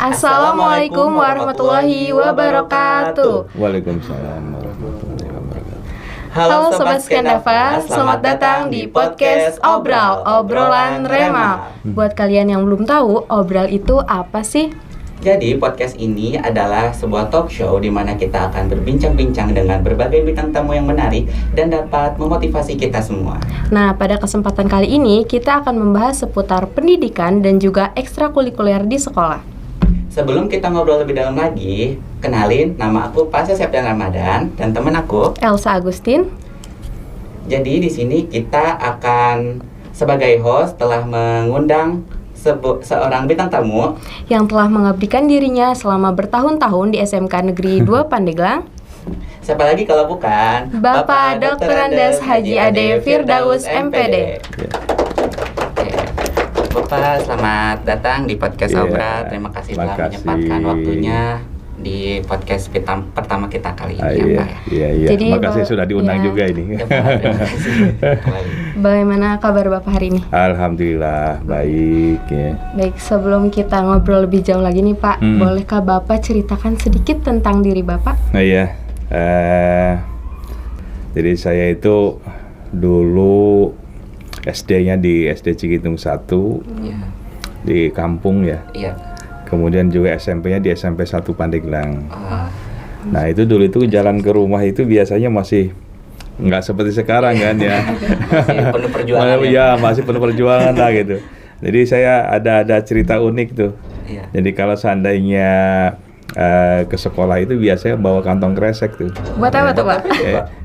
Assalamualaikum warahmatullahi wabarakatuh. Waalaikumsalam warahmatullahi wabarakatuh. Halo Sobat Skandava, selamat datang di podcast Obrolan Rema. Buat kalian yang belum tahu, Obral itu apa sih? Jadi podcast ini adalah sebuah talk show di mana kita akan berbincang-bincang dengan berbagai bintang tamu yang menarik dan dapat memotivasi kita semua. Nah, pada kesempatan kali ini kita akan membahas seputar pendidikan dan juga ekstrakurikuler di sekolah. Sebelum kita ngobrol lebih dalam lagi, kenalin, nama aku Pasha Septian Ramadan dan teman aku Elsa Agustin. Jadi di sini kita akan sebagai host telah mengundang seorang bintang tamu yang telah mengabdikan dirinya selama bertahun-tahun di SMK Negeri 2 Pandeglang. Siapa lagi kalau bukan Bapak Dr. Andes Haji Ade Firdaus MPD. Bapak, selamat datang di podcast Obral. Terima kasih telah menyempatkan waktunya di podcast pertama kita kali ini, Pak. Iya. Jadi, makasih sudah diundang juga ini. Terima kasih. Bagaimana kabar Bapak hari ini? Alhamdulillah baik ya. Baik, sebelum kita ngobrol lebih jauh lagi nih Pak, bolehkah Bapak ceritakan sedikit tentang diri Bapak? Nah iya, jadi saya itu dulu SD-nya di SD Cikitung 1 di kampung ya. Iya. Kemudian juga SMP-nya di SMP 1 Pandeglang. Nah itu dulu itu jalan ke rumah itu biasanya masih nggak seperti sekarang kan ya. Masih penuh perjuangan ya. Masih penuh perjuangan lah gitu. Jadi saya ada cerita unik tuh. Iya. Jadi kalau seandainya ke sekolah itu biasanya bawa kantong kresek tuh. Buat apa tuh Pak?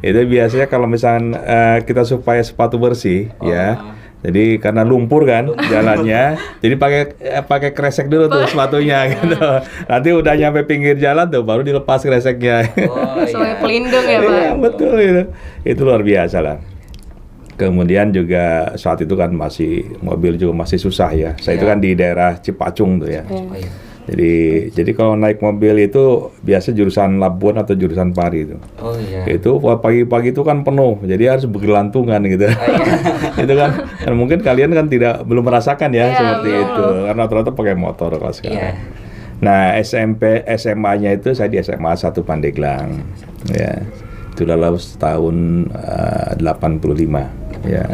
Itu biasanya kalau misalkan kita supaya sepatu bersih ya. Jadi karena lumpur kan jalannya, jadi pakai kresek dulu tuh sepatunya gitu. Nanti udah nyampe pinggir jalan tuh baru dilepas kreseknya. Sebagai pelindung ya Pak. Iya, betul itu. Itu luar biasa lah. Kemudian juga saat itu kan mobil juga masih susah ya. Saya itu kan di daerah Cipacung tuh ya. Jadi kalau naik mobil itu biasa jurusan Labuan atau jurusan Pari itu. Oh iya. Itu pagi-pagi itu kan penuh, jadi harus bergelantungan gitu. Itu kan mungkin kalian kan belum merasakan ya seperti itu, karena rata-rata pakai motor kalau sekarang. Nah SMP SMA-nya itu saya di SMA 1 Pandeglang, ya. Itu lulus tahun 85, ya.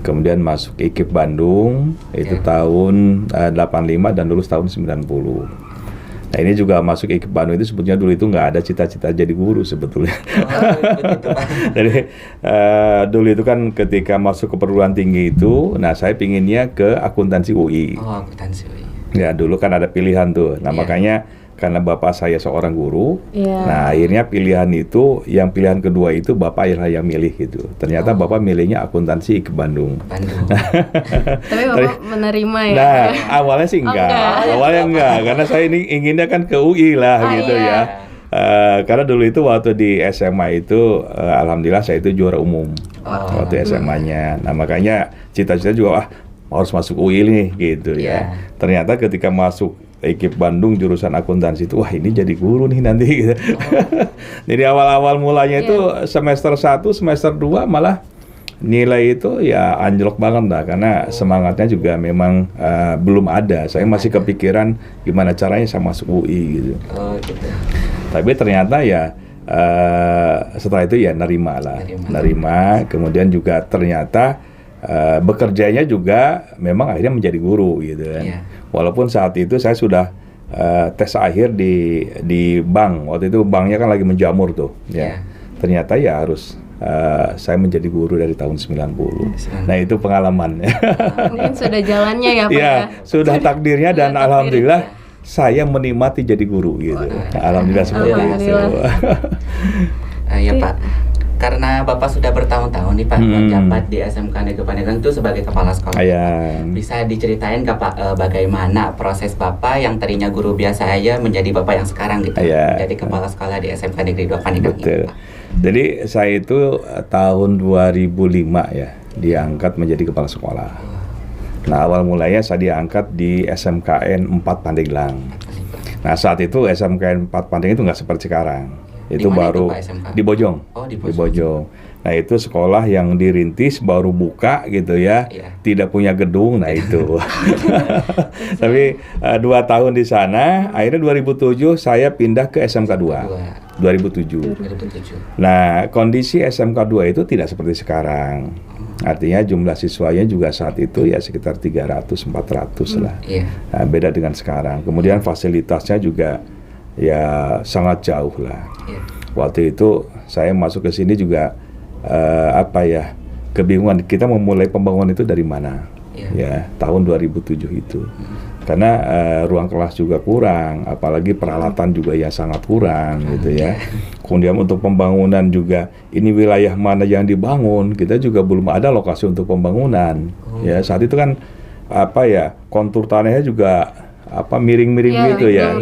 Kemudian masuk IKIP Bandung, itu tahun 85 dan lulus tahun 90. Nah ini juga masuk IKIP Bandung itu sebetulnya dulu itu nggak ada cita-cita jadi guru sebetulnya. Jadi dulu itu kan ketika masuk ke perguruan tinggi itu, nah saya pinginnya ke akuntansi UI. Oh, akuntansi UI. Ya dulu kan ada pilihan tuh, nah makanya karena bapak saya seorang guru, nah akhirnya pilihan pilihan kedua itu bapak yang milih gitu. Ternyata bapak milihnya akuntansi ke Bandung. Tapi bapak menerima ya? Nah awalnya sih enggak, karena saya ini inginnya kan ke UI lah gitu ya. Karena dulu itu waktu di SMA itu, alhamdulillah saya itu juara umum waktu SMA-nya. Nah makanya cita-cita juga harus masuk UI nih gitu ya. Ternyata ketika masuk IKIP Bandung jurusan akuntansi itu, wah ini jadi guru nih nanti gitu. Jadi awal-awal mulanya itu semester 1, semester 2 malah nilai itu ya anjlok banget lah, karena semangatnya juga memang belum ada. Saya masih kepikiran gimana caranya saya masuk UI gitu. Tapi ternyata ya setelah itu ya nerima. Kemudian juga ternyata bekerjanya juga memang akhirnya menjadi guru gitu kan. Walaupun saat itu saya sudah tes akhir di bank. Waktu itu banknya kan lagi menjamur tuh ya. Ternyata ya harus saya menjadi guru dari tahun 90. Nah itu pengalaman. Mungkin sudah jalannya ya Pak ya? Sudah takdirnya dan alhamdulillah saya menikmati jadi guru gitu. Alhamdulillah seperti itu. Ya Pak. Karena Bapak sudah bertahun-tahun nih Pak menjabat di SMK Negeri Pandeglang itu sebagai kepala sekolah. Bisa diceritain bagaimana proses Bapak yang tadinya guru biasa aja menjadi Bapak yang sekarang gitu, menjadi kepala sekolah di SMK Negeri 2 Pandeglang. Betul. Jadi saya itu tahun 2005 ya diangkat menjadi kepala sekolah. Nah awal mulanya saya diangkat di SMKN 4 Pandeglang. Nah saat itu SMKN 4 Pandeglang itu nggak seperti sekarang. Itu baru itu, Pak, di Bojong. Oh, di Bojong. Nah itu sekolah yang dirintis baru buka gitu ya, tidak punya gedung, nah itu. Tapi 2 tahun di sana, akhirnya 2007 saya pindah ke SMK 2. 2007. Nah kondisi SMK 2 itu tidak seperti sekarang. Artinya jumlah siswanya juga saat itu ya sekitar 300-400 lah. Nah, beda dengan sekarang. Kemudian fasilitasnya juga ya sangat jauh lah. Waktu itu saya masuk ke sini juga kebingungan kita memulai pembangunan itu dari mana ya tahun 2007 itu karena ruang kelas juga kurang, apalagi peralatan juga yang sangat kurang gitu ya. Kemudian untuk pembangunan juga ini wilayah mana yang dibangun, kita juga belum ada lokasi untuk pembangunan ya. Saat itu kan kontur tanahnya juga miring-miring gitu ya.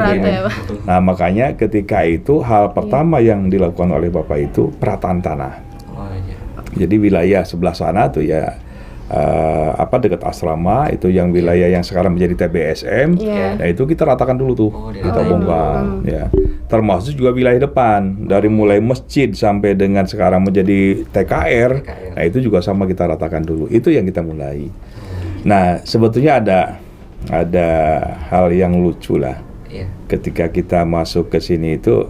Nah makanya ketika itu hal pertama yang dilakukan oleh Bapak itu perataan tanah. Jadi wilayah sebelah sana tuh ya dekat asrama itu yang wilayah yang sekarang menjadi TBSM. Nah itu kita ratakan dulu tuh, kita bongkar ya. Termasuk juga wilayah depan dari mulai masjid sampai dengan sekarang menjadi TKR. Nah itu juga sama kita ratakan dulu. Itu yang kita mulai. Nah sebetulnya ada hal yang lucu lah. Ketika kita masuk ke sini itu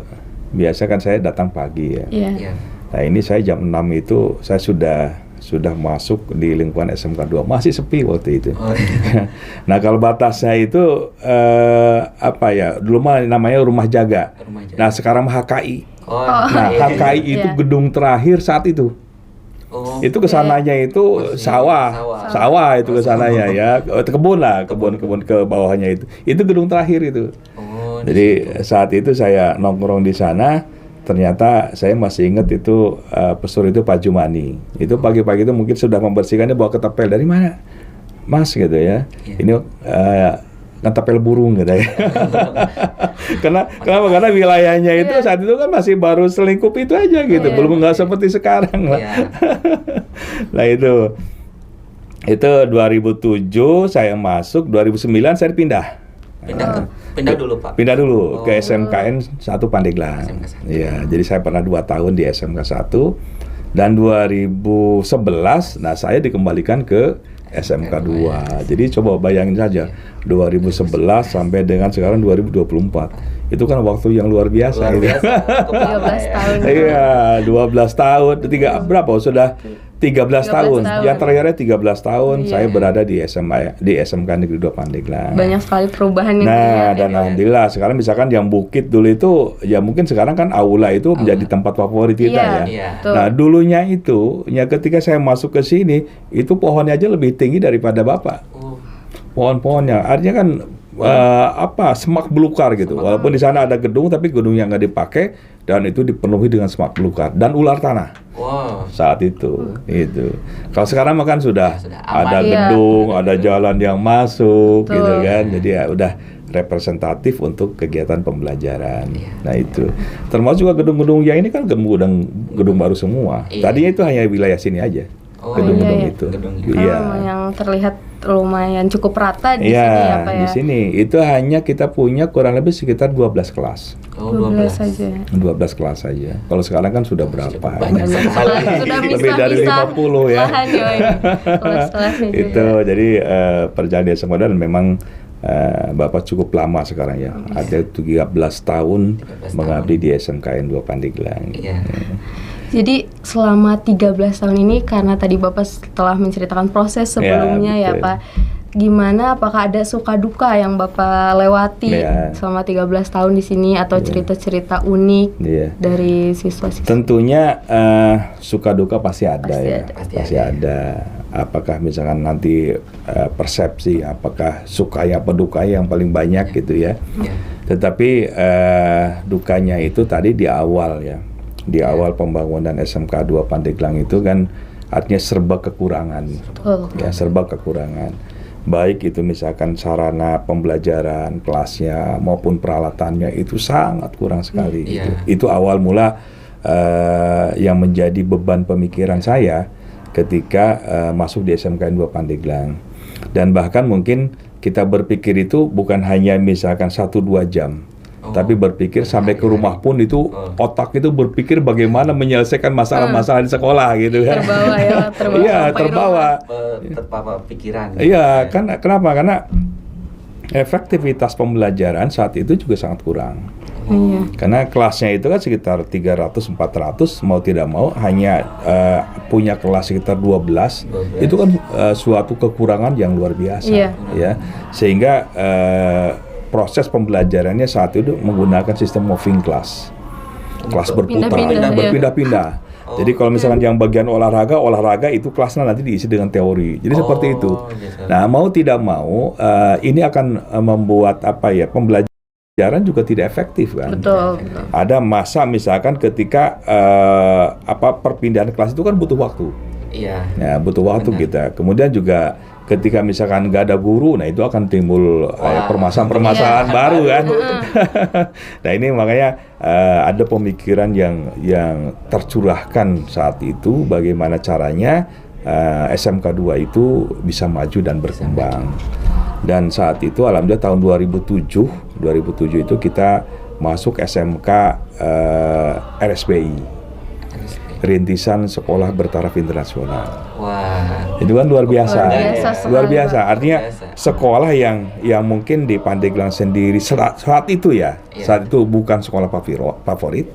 biasa kan saya datang pagi ya. Nah ini saya jam 6 itu saya sudah masuk di lingkungan SMK 2, masih sepi waktu itu. Nah kalau batasnya itu dulu namanya rumah jaga. Nah sekarang HKI. HKI itu gedung terakhir saat itu. Itu kesananya itu sawah itu kesananya ya, kebun ke bawahnya itu gedung terakhir itu. Jadi saat itu saya nongkrong di sana. Ternyata saya masih ingat itu pesur itu Pak Jumani. Itu pagi-pagi itu mungkin sudah membersihkannya bawa ketapel. Dari mana? Mas gitu ya. Ini ngetapel burung gitu ya. Kenapa? Karena wilayahnya itu saat itu kan masih baru selingkup itu aja gitu. Belum nggak seperti sekarang lah. Nah itu 2007 saya masuk, 2009 saya pindah dulu Pak. Pindah dulu ke SMKN 1 Pandeglang. Iya, jadi saya pernah 2 tahun di SMK 1 dan 2011 nah saya dikembalikan ke SMK 2. Jadi coba bayangin saja 2011 sampai dengan sekarang 2024. Itu kan waktu yang luar biasa. 13 tahun. Iya, 12 tahun. Sudah 13 tahun. Yang terakhirnya 13 tahun saya berada di SMK Negeri 2 Pandeglang. Banyak sekali perubahan yang dan alhamdulillah sekarang misalkan yang Bukit dulu itu ya mungkin sekarang kan aula itu menjadi tempat favorit kita ya. Nah, dulunya itu ya ketika saya masuk ke sini itu pohonnya aja lebih tinggi daripada Bapak. Pohon-pohonnya artinya kan semak belukar gitu. Walaupun di sana ada gedung tapi gedung yang nggak dipakai dan itu dipenuhi dengan semak belukar dan ular tanah. Saat itu. Kalau sekarang mah kan sudah ada gedung, ada jalan yang masuk gitu kan. Jadi ya udah representatif untuk kegiatan pembelajaran. Nah itu. Termasuk juga gedung-gedung yang ini kan gedung baru semua. Tadinya itu hanya wilayah sini aja. Gedung-gedung itu. Yang terlihat lumayan cukup rata di sini ya Pak ya. Di sini itu hanya kita punya kurang lebih sekitar 12 kelas. 12 saja. 12 kelas saja. Kalau sekarang kan sudah berapa? Sudah lebih dari 50 ya. Itu jadi perjalanan di SMK dan memang Bapak cukup lama sekarang ya. Ada 13 tahun mengabdi di SMKN 2 Pandeglang. Jadi selama 13 tahun ini karena tadi Bapak telah menceritakan proses sebelumnya ya Pak. Gimana, apakah ada suka duka yang Bapak lewati selama 13 tahun di sini atau cerita-cerita unik dari siswa-siswa? Tentunya suka duka pasti ada. Pasti ada. Apakah misalkan nanti persepsi apakah sukanya apa dukanya yang paling banyak gitu ya. Tetapi dukanya itu tadi di awal ya. Di awal pembangunan SMK 2 Pandeglang itu kan artinya serba kekurangan. Serba kekurangan. Baik itu misalkan sarana pembelajaran kelasnya maupun peralatannya itu sangat kurang sekali. Itu awal mula yang menjadi beban pemikiran saya ketika masuk di SMK 2 Pandeglang. Dan bahkan mungkin kita berpikir itu bukan hanya misalkan 1-2 jam. tapi berpikir sampai ke rumah pun itu otak itu berpikir bagaimana menyelesaikan masalah-masalah di sekolah gitu kan. Terbawa pikiran. Iya, kan kenapa? Karena efektivitas pembelajaran saat itu juga sangat kurang. Karena kelasnya itu kan sekitar 300-400, mau tidak mau hanya punya kelas sekitar 12. Itu kan suatu kekurangan yang luar biasa, ya. Sehingga proses pembelajarannya saat itu menggunakan sistem moving class. Kelas berpindah-pindah. Jadi kalau misalkan yang bagian olahraga itu kelasnya nanti diisi dengan teori. Jadi seperti itu. Nah, mau tidak mau ini akan membuat pembelajaran juga tidak efektif kan. Betul. Ada masa misalkan ketika perpindahan kelas itu kan butuh waktu. Iya. Nah, butuh waktu kita. Kemudian juga ketika misalkan nggak ada guru, nah itu akan timbul permasalahan baru kan. Nah ini makanya ada pemikiran yang tercurahkan saat itu bagaimana caranya SMK 2 itu bisa maju dan berkembang. Dan saat itu alhamdulillah tahun 2007 itu kita masuk SMK RSBI, Rintisan Sekolah Bertaraf Internasional. Wah, itu kan luar biasa. Artinya sekolah yang mungkin di Pandeglang sendiri saat itu saat itu bukan sekolah favorit,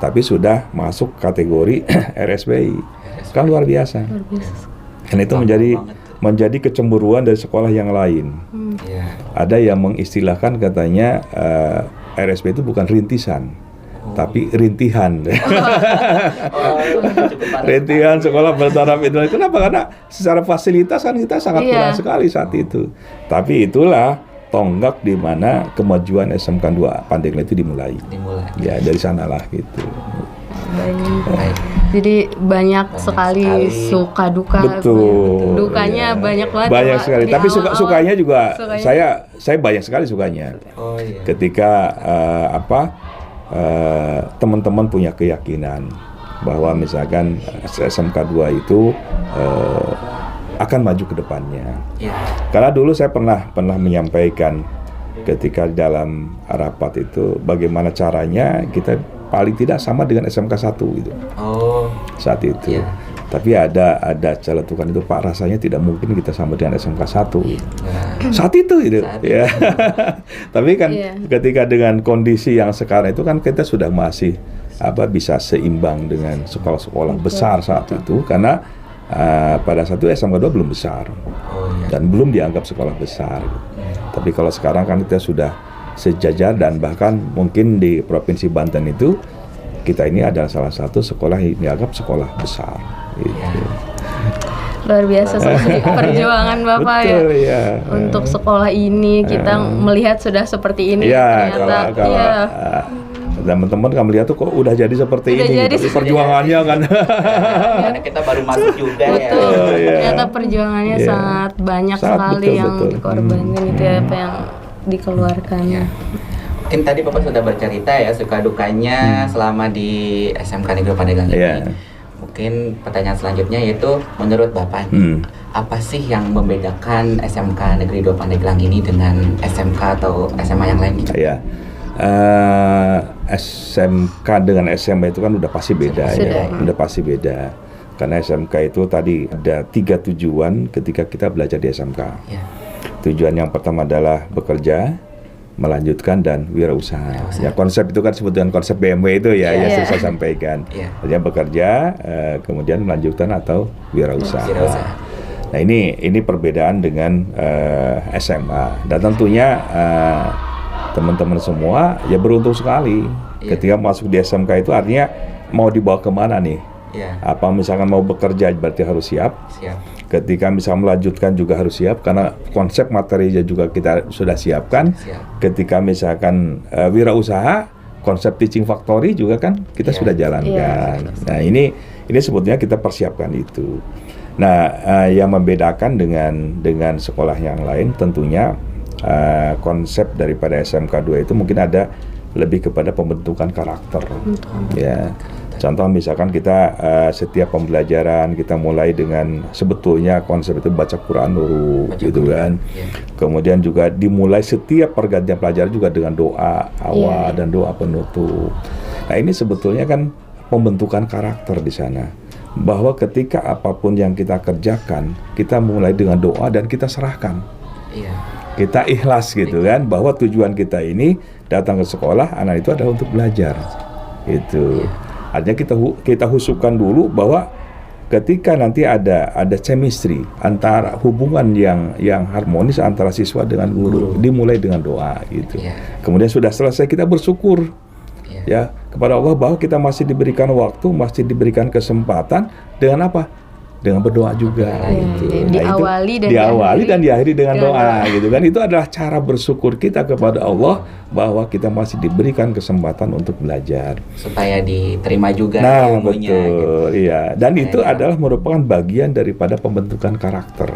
tapi sudah masuk kategori RSBI. Kan luar biasa. Dan itu menjadi kecemburuan dari sekolah yang lain. Ada yang mengistilahkan katanya RSBI itu bukan rintisan, tapi rintihan. Rintihan Sekolah Bertaraf Internasional. Kenapa? Karena secara fasilitas kan kita sangat kurang sekali saat itu. Tapi itulah tonggak di mana kemajuan SMK 2 Pandeglang itu dimulai. Ya, dari sanalah gitu. Baik. Jadi banyak sekali suka duka. Betul. Dukanya banyak banget. Banyak sekali. Tapi sukanya juga saya banyak sekali sukanya. Ketika teman-teman punya keyakinan bahwa misalkan SMK 2 itu akan maju ke depannya. Karena dulu saya pernah menyampaikan ketika dalam rapat itu bagaimana caranya kita paling tidak sama dengan SMK 1 gitu. Saat itu. Tapi ada celetukan itu, Pak, rasanya tidak mungkin kita sama dengan SMK 1. Saat itu gitu. Tapi kan ketika dengan kondisi yang sekarang itu kan kita sudah masih bisa seimbang dengan sekolah-sekolah besar saat itu, karena pada saat itu SMK 2 belum besar. Dan belum dianggap sekolah besar. Tapi kalau sekarang kan kita sudah sejajar, dan bahkan mungkin di Provinsi Banten itu kita ini adalah salah satu sekolah yang dianggap sekolah besar. Gitu. Luar biasa sekali perjuangan Bapak. Betul, untuk sekolah ini kita melihat sudah seperti ini. Ternyata teman-teman kan melihat tuh kok udah jadi seperti ini. Jadi perjuangannya kan. Karena kita baru masuk juga. Betul. Ternyata perjuangannya sangat banyak sekali yang dikorbankan itu apa yang dikeluarkan. Mungkin tadi Bapak sudah bercerita ya suka dukanya selama di SMK Negeri Pandeglang ini. Mungkin pertanyaan selanjutnya yaitu menurut Bapak apa sih yang membedakan SMK Negeri 2 Pandeglang ini dengan SMK atau SMA yang lain gitu? SMK dengan SMA itu kan udah pasti beda. Udah pasti beda. Karena SMK itu tadi ada 3 tujuan ketika kita belajar di SMK. Tujuan yang pertama adalah bekerja, melanjutkan, dan wirausaha. Ya, konsep itu kan disebut dengan konsep BMW itu yang saya sampaikan. Artinya bekerja, kemudian melanjutkan atau wirausaha. Nah ini perbedaan dengan SMA. Dan tentunya teman-teman semua ya beruntung sekali ketika masuk di SMK itu, artinya mau dibawa kemana nih? Apa misalkan mau bekerja berarti harus siap. Ketika misalkan melanjutkan juga harus siap, karena konsep materinya juga kita sudah siapkan. Ketika misalkan wirausaha, konsep teaching factory juga kan kita sudah jalankan. Nah ini sebetulnya kita persiapkan itu. Nah yang membedakan dengan sekolah yang lain tentunya konsep daripada SMK 2 itu mungkin ada lebih kepada pembentukan karakter. Contoh misalkan kita setiap pembelajaran kita mulai dengan sebetulnya konsep itu baca Quran dulu, gitu kan. Kemudian juga dimulai setiap pergantian pelajaran juga dengan doa awal dan doa penutup. Nah ini sebetulnya kan pembentukan karakter di sana. Bahwa ketika apapun yang kita kerjakan, kita mulai dengan doa dan kita serahkan. Kita ikhlas gitu kan, bahwa tujuan kita ini datang ke sekolah, anak itu adalah untuk belajar. Itu. Artinya kita husupkan dulu bahwa ketika nanti ada chemistry antara hubungan yang harmonis antara siswa dengan guru, dimulai dengan doa gitu. Kemudian sudah selesai kita bersyukur ya kepada Allah bahwa kita masih diberikan waktu, masih diberikan kesempatan dengan apa? Dengan berdoa juga gitu. Diawali dan diakhiri dengan doa gitu kan. Itu adalah cara bersyukur kita kepada Allah bahwa kita masih diberikan kesempatan untuk belajar supaya diterima juga ilmunya betul gitu. Iya, dan itu adalah merupakan bagian daripada pembentukan karakter.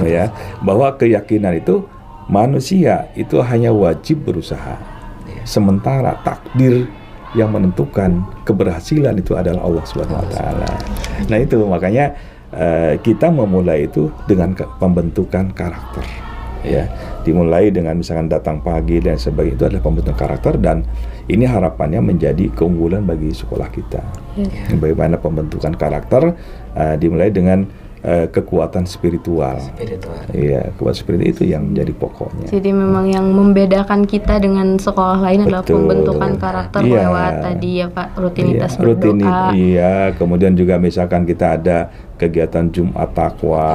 Ya, bahwa keyakinan itu manusia itu hanya wajib berusaha. Sementara takdir yang menentukan keberhasilan itu adalah Allah Subhanahu wa taala. Nah itu makanya kita memulai itu dengan pembentukan karakter. Ya, dimulai dengan misalkan datang pagi dan sebagainya, itu adalah pembentukan karakter dan ini harapannya menjadi keunggulan bagi sekolah kita. Bagaimana pembentukan karakter dimulai dengan kekuatan spiritual. Iya, kekuatan spiritual itu yang menjadi pokoknya. Jadi memang yang membedakan kita dengan sekolah lain adalah pembentukan karakter lewat tadi ya Pak, rutinitas berdoa. Iya, kemudian juga misalkan kita ada kegiatan Jumat Takwa,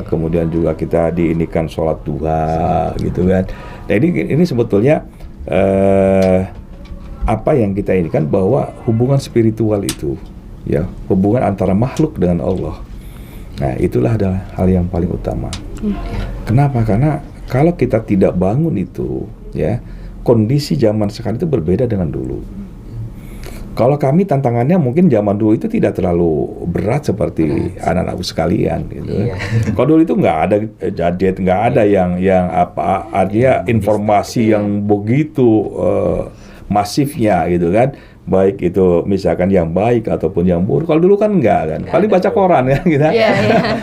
kemudian juga kita diinikan sholat duha, gitu kan. Nah ini sebetulnya apa yang kita inikan bahwa hubungan spiritual itu, ya hubungan antara makhluk dengan Allah. Nah itulah adalah hal yang paling utama. Kenapa? Karena kalau kita tidak bangun itu, ya kondisi zaman sekarang itu berbeda dengan dulu. Kalau kami tantangannya mungkin zaman dulu itu tidak terlalu berat seperti anak-anak sekalian, gitu. Kalau dulu itu nggak ada gadget, nggak ada yang apa artinya informasi yang begitu masifnya, gitu kan. Baik itu misalkan yang baik ataupun yang buruk. Kalau dulu kan enggak kan. Paling baca koran kan kita.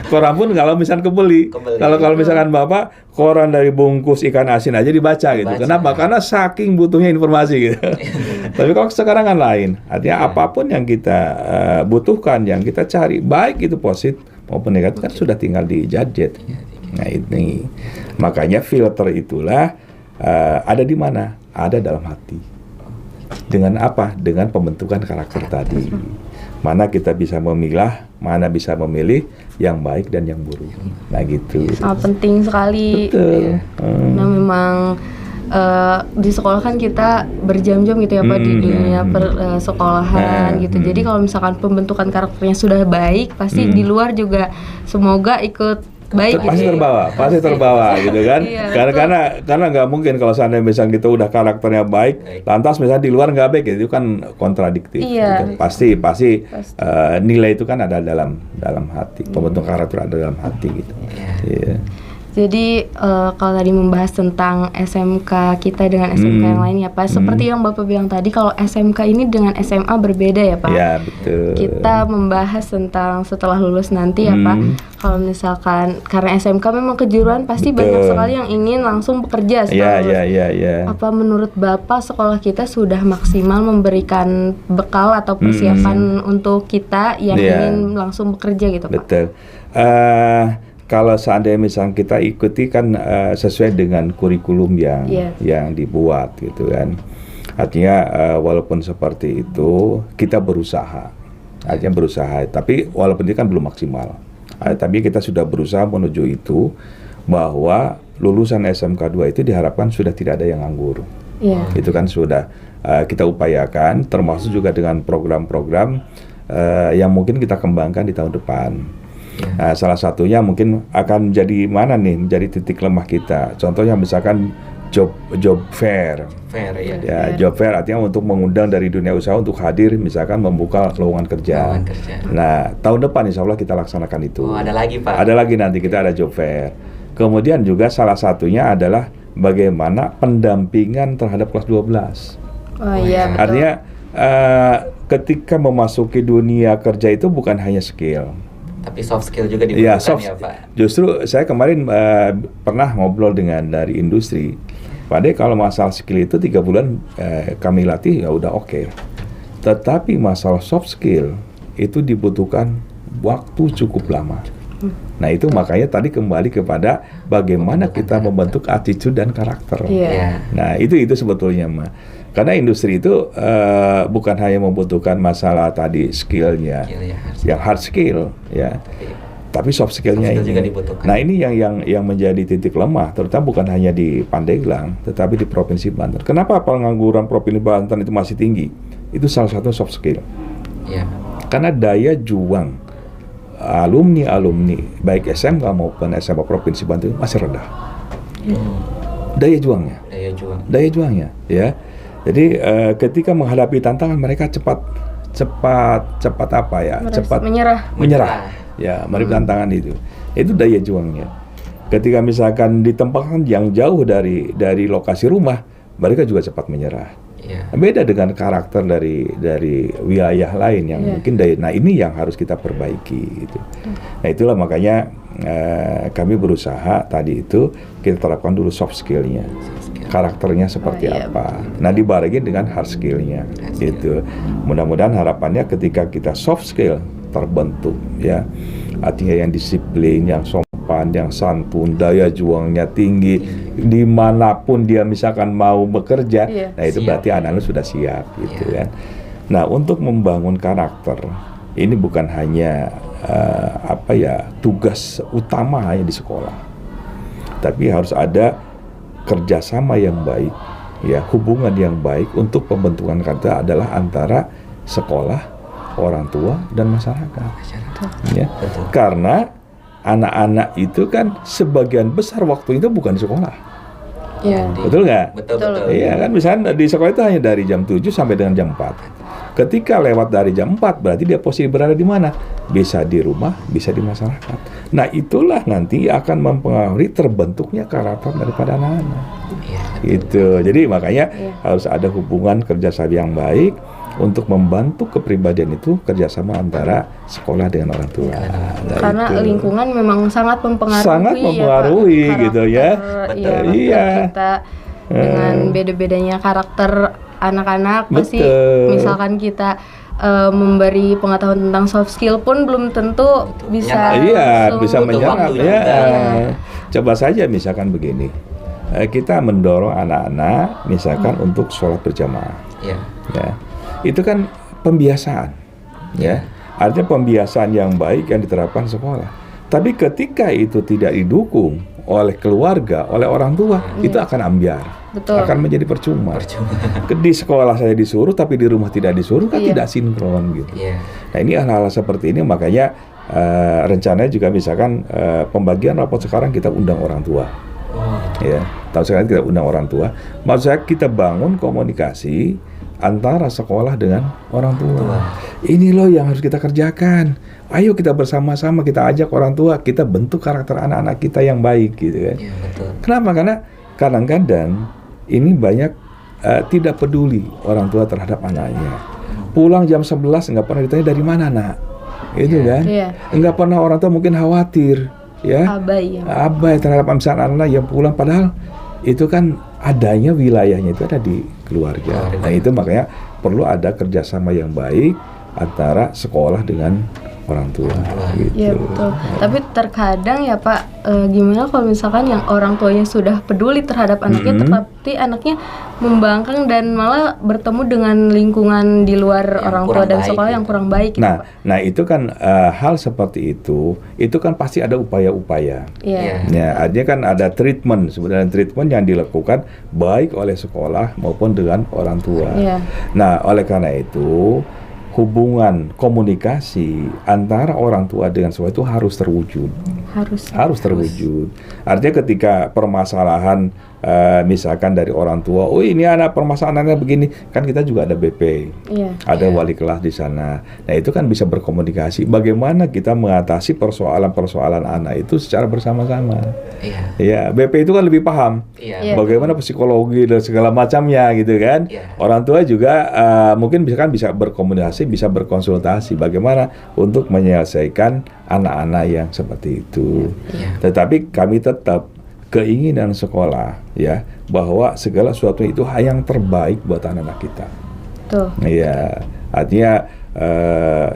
Koran pun kalau misalkan kebeli. Kalau misalkan Bapak koran dari bungkus ikan asin aja dibaca gitu. Kenapa? Karena saking butuhnya informasi gitu. Tapi kalau sekarang kan lain. Artinya apapun yang kita butuhkan, yang kita cari, baik itu positif maupun negatif kan sudah tinggal di gadget. Nah ini. Makanya filter itulah ada di mana? Ada dalam hati. Dengan apa? Dengan pembentukan karakter tadi. Mana kita bisa memilah, mana bisa memilih yang baik dan yang buruk. Nah gitu. Sangat penting sekali. Betul. Nah memang di sekolah kan kita berjam-jam gitu ya Pak di dunia sekolahan gitu. Jadi kalau misalkan pembentukan karakternya sudah baik, pasti di luar juga semoga ikut baik pasti gitu. pasti terbawa gitu kan. Karena nggak mungkin kalau seandainya misalnya kita udah karakternya baik, lantas misalnya di luar nggak baik, itu kan kontradiktif. Gitu. Pasti nilai itu kan ada dalam hati, pembentukan karakter ada dalam hati gitu. Jadi kalau tadi membahas tentang SMK kita dengan SMK yang lain ya Pak, seperti yang Bapak bilang tadi, kalau SMK ini dengan SMA berbeda ya Pak. Ya betul. Kita membahas tentang setelah lulus nanti ya Pak. Kalau misalkan karena SMK memang kejuruan pasti banyak sekali yang ingin langsung bekerja setelah lulus. Apa menurut Bapak sekolah kita sudah maksimal memberikan bekal atau persiapan untuk kita yang ingin langsung bekerja gitu Pak? Betul. Kalau seandainya misalnya kita ikuti kan sesuai dengan kurikulum yang dibuat gitu kan. Artinya walaupun seperti itu kita berusaha. Artinya berusaha, tapi walaupun itu kan belum maksimal. Tapi kita sudah berusaha menuju itu, bahwa lulusan SMK 2 itu diharapkan sudah tidak ada yang nganggur. Itu kan sudah kita upayakan, termasuk juga dengan program-program yang mungkin kita kembangkan di tahun depan. Nah, salah satunya mungkin akan menjadi mana nih, menjadi titik lemah kita. Contohnya misalkan job fair. Job fair artinya untuk mengundang dari dunia usaha untuk hadir, misalkan membuka lowongan kerja. Nah, tahun depan insya Allah kita laksanakan itu. Ada lagi Pak? Ada lagi nanti kita ada job fair. Kemudian juga salah satunya adalah bagaimana pendampingan terhadap kelas 12. Betul. Artinya ketika memasuki dunia kerja itu bukan hanya skill, tapi soft skill juga dibutuhkan ya Pak. Justru saya kemarin pernah ngobrol dengan dari industri. Padahal kalau masalah skill itu 3 bulan kami latih ya udah oke. Tetapi masalah soft skill itu dibutuhkan waktu cukup lama. Nah itu makanya tadi kembali kepada bagaimana kita membentuk attitude dan karakter. Nah itu sebetulnya mah. Karena industri itu bukan hanya membutuhkan masalah tadi skillnya, yang hard skill ya, tapi soft skillnya ini. Juga dibutuhkan. Nah ini yang menjadi titik lemah, terutama bukan hanya di Pandeglang, tetapi di Provinsi Banten. Kenapa pengangguran Provinsi Banten itu masih tinggi? Itu salah satu soft skill. Karena daya juang alumni baik SMK maupun SMA Provinsi Banten masih rendah. Daya juangnya ya. Jadi ketika menghadapi tantangan mereka cepat apa ya? Cepat menyerah. Ya, menghadapi tantangan itu. Itu daya juangnya. Ketika misalkan ditempatkan yang jauh dari lokasi rumah, mereka juga cepat menyerah. Beda dengan karakter dari wilayah lain yang mungkin nah ini yang harus kita perbaiki gitu. Nah itulah makanya kami berusaha tadi itu kita terapkan dulu soft skillnya, karakternya seperti apa. Nah dibarengi dengan hard skillnya gitu. Mudah-mudahan harapannya ketika kita soft skill terbentuk ya, artinya yang disiplin, yang sopan, yang santun, daya juangnya tinggi, dimanapun dia misalkan mau bekerja, nah itu berarti anak-anak sudah siap gitu kan. Nah untuk membangun karakter ini bukan hanya tugas utama hanya di sekolah, tapi harus ada kerjasama yang baik, ya hubungan yang baik untuk pembentukan karakter adalah antara sekolah, orang tua dan masyarakat. Ya. Karena anak-anak itu kan sebagian besar waktu itu bukan di sekolah. Betul nggak? Betul. Iya kan, misalnya di sekolah itu hanya dari jam 7 sampai dengan jam 4. Ketika lewat dari jam 4, berarti dia posisi berada di mana? Bisa di rumah, bisa di masyarakat. Nah itulah nanti akan mempengaruhi terbentuknya karakter daripada anak-anak. Gitu. Jadi makanya harus ada hubungan kerjasama yang baik untuk membantu kepribadian itu, kerjasama antara sekolah dengan orang tua. Karena lingkungan memang sangat mempengaruhi. Sangat mempengaruhi ya, gitu ya. Betul. Kita dengan beda-bedanya karakter anak-anak pasti misalkan kita memberi pengetahuan tentang soft skill pun belum tentu bisa bisa menyerap ya. Coba saja misalkan begini, kita mendorong anak-anak misalkan untuk sholat berjamaah ya, itu kan pembiasaan ya, artinya pembiasaan yang baik yang diterapkan sekolah. Tapi ketika itu tidak didukung oleh keluarga, oleh orang tua, itu akan ambiar. Betul. Akan menjadi percuma. Di sekolah saya disuruh, tapi di rumah tidak disuruh, kan tidak sinkron gitu. Nah ini hal-hal seperti ini, makanya rencananya juga misalkan pembagian rapot sekarang kita undang orang tua. Ya, tahun sekarang kita undang orang tua. Maksud saya kita bangun komunikasi antara sekolah dengan orang tua. Ini loh yang harus kita kerjakan. Ayo kita bersama-sama, kita ajak orang tua, kita bentuk karakter anak-anak kita yang baik gitu kan. Kenapa? Karena kadang-kadang ini banyak tidak peduli orang tua terhadap anaknya. Pulang jam 11 nggak pernah ditanya dari mana nak, itu kan. Nggak pernah orang tua mungkin khawatir, ya. Abai terhadap anak-anak yang pulang, padahal itu kan adanya wilayahnya itu ada di keluarga. Nah itu makanya perlu ada kerjasama yang baik antara sekolah dengan orang tua. Gitu. Ya betul. Tapi terkadang ya Pak, gimana kalau misalkan yang orang tuanya sudah peduli terhadap anaknya, tetapi anaknya membangkang dan malah bertemu dengan lingkungan di luar orang tua dan sekolah yang kurang baik. Nah itu kan hal seperti itu kan pasti ada upaya-upaya. Ya, artinya kan ada treatment, sebenarnya treatment yang dilakukan baik oleh sekolah maupun dengan orang tua. Nah oleh karena itu hubungan komunikasi antara orang tua dengan sekolah itu harus terwujud. Harus terwujud. Artinya ketika permasalahan misalkan dari orang tua, oh ini anak permasalahannya begini, kan kita juga ada BP, ada wali kelas di sana. Nah itu kan bisa berkomunikasi. Bagaimana kita mengatasi persoalan-persoalan anak itu secara bersama-sama. Ya, BP itu kan lebih paham bagaimana psikologi dan segala macamnya gitu kan. Orang tua juga mungkin bisa berkomunikasi, bisa berkonsultasi bagaimana untuk menyelesaikan anak-anak yang seperti itu. Tetapi kami tetap keinginan sekolah ya bahwa segala sesuatu itu yang terbaik buat anak-anak kita. Iya, artinya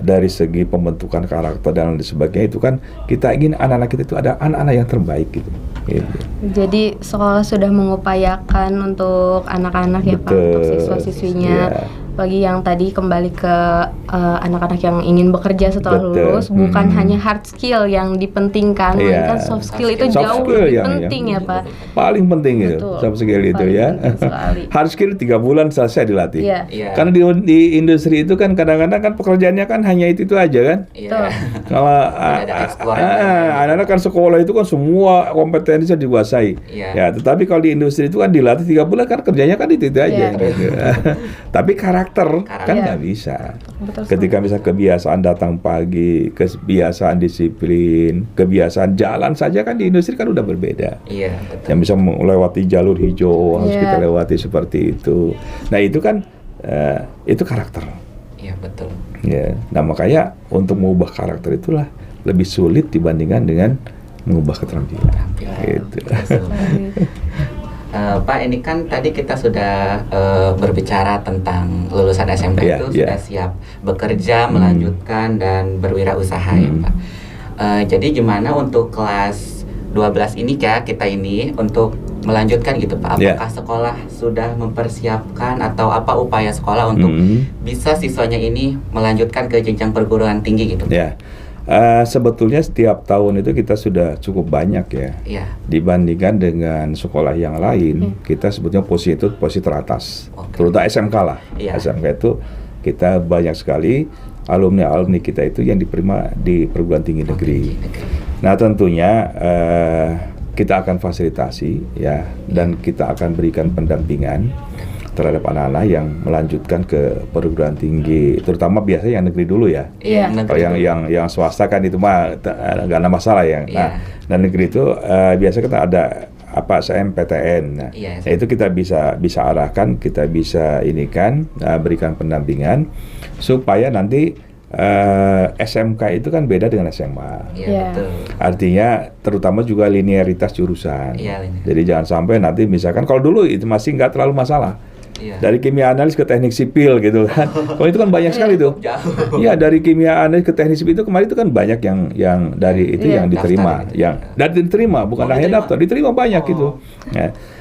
dari segi pembentukan karakter dan sebagainya itu kan kita ingin anak-anak kita itu ada anak-anak yang terbaik gitu. Jadi sekolah sudah mengupayakan untuk anak-anak ya Pak, untuk siswa-siswinya. Bagi yang tadi kembali ke anak-anak yang ingin bekerja setelah lulus, bukan hanya hard skill yang dipentingkan, melainkan soft skill itu jauh lebih penting ya Pak. Paling penting itu soft skill itu ya. Hard skill 3 bulan selesai dilatih. Karena di industri itu kan kadang-kadang kan pekerjaannya kan hanya itu aja kan. Kalau anak-anak kan sekolah itu kan semua kompetensinya dikuasai. Ya, tetapi kalau di industri itu kan dilatih 3 bulan kan kerjanya kan itu aja. Tapi karakter kan nggak bisa. Ketika misalnya kebiasaan datang pagi, kebiasaan disiplin, kebiasaan jalan saja kan di industri kan udah berbeda. Yang bisa melewati jalur hijau harus kita lewati seperti itu. Nah itu kan itu karakter. Betul. Nah makanya untuk mengubah karakter itulah lebih sulit dibandingkan dengan mengubah keterampilan. Gitu. Pak, ini kan tadi kita sudah berbicara tentang lulusan SMK itu sudah siap bekerja, melanjutkan dan berwirausaha ya Pak. Jadi gimana untuk kelas 12 ini kita ini untuk melanjutkan gitu Pak? Apakah sekolah sudah mempersiapkan atau apa upaya sekolah untuk bisa siswanya ini melanjutkan ke jenjang perguruan tinggi gitu? Sebetulnya setiap tahun itu kita sudah cukup banyak ya. Dibandingkan dengan sekolah yang lain, kita sebetulnya posisi teratas. Terutama SMK lah. SMK itu kita banyak sekali alumni kita itu yang diterima di perguruan tinggi negeri. Nah tentunya kita akan fasilitasi ya, dan kita akan berikan pendampingan terhadap anak-anak yang melanjutkan ke perguruan tinggi, terutama biasanya yang negeri dulu ya. Kalau yang swasta kan itu mah nggak ada masalah ya. Nah negeri itu biasa kita ada SNMPTN. Nah itu kita bisa arahkan, kita bisa berikan pendampingan supaya nanti SMK itu kan beda dengan SMA. Betul. Artinya terutama juga linearitas jurusan. Jadi jangan sampai nanti misalkan kalau dulu itu masih nggak terlalu masalah. Dari kimia analis ke teknik sipil gitu kan. Kalau itu kan banyak sekali tuh. Iya, dari kimia analis ke teknik sipil itu kemarin itu kan banyak yang dari itu yang diterima, diterima bukan hanya daftar, diterima banyak gitu.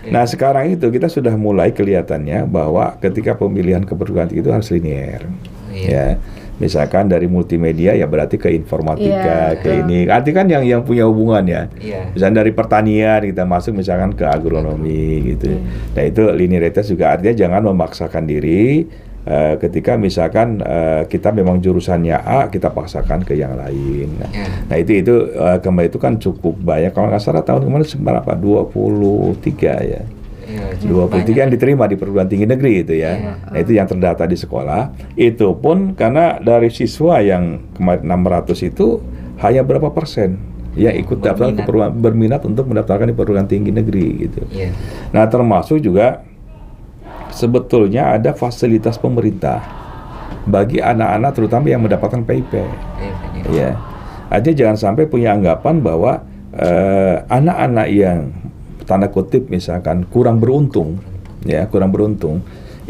Nah, sekarang itu kita sudah mulai kelihatannya bahwa ketika pemilihan ke perguruan tinggi itu harus linear. Ya. Misalkan dari multimedia ya berarti ke informatika, ke ini. Artinya kan yang punya hubungan ya. Misalnya dari pertanian kita masuk misalkan ke agronomi gitu. Nah itu linearitas juga artinya jangan memaksakan diri ketika misalkan kita memang jurusannya A, kita paksakan ke yang lain. Nah itu kemarin itu kan cukup banyak. Kalau nggak salah tahun kemarin berapa? 23 ya. 23 yang diterima di perguruan tinggi negeri itu ya. Nah itu yang terdata di sekolah. Itu pun karena dari siswa yang kemarin 600 itu hanya berapa persen yang ikut daftar berminat untuk mendaftarkan di perguruan tinggi negeri gitu. Nah termasuk juga sebetulnya ada fasilitas pemerintah bagi anak-anak terutama yang mendapatkan PIP. Ya. Artinya jangan sampai punya anggapan bahwa anak-anak yang tanda kutip misalkan kurang beruntung,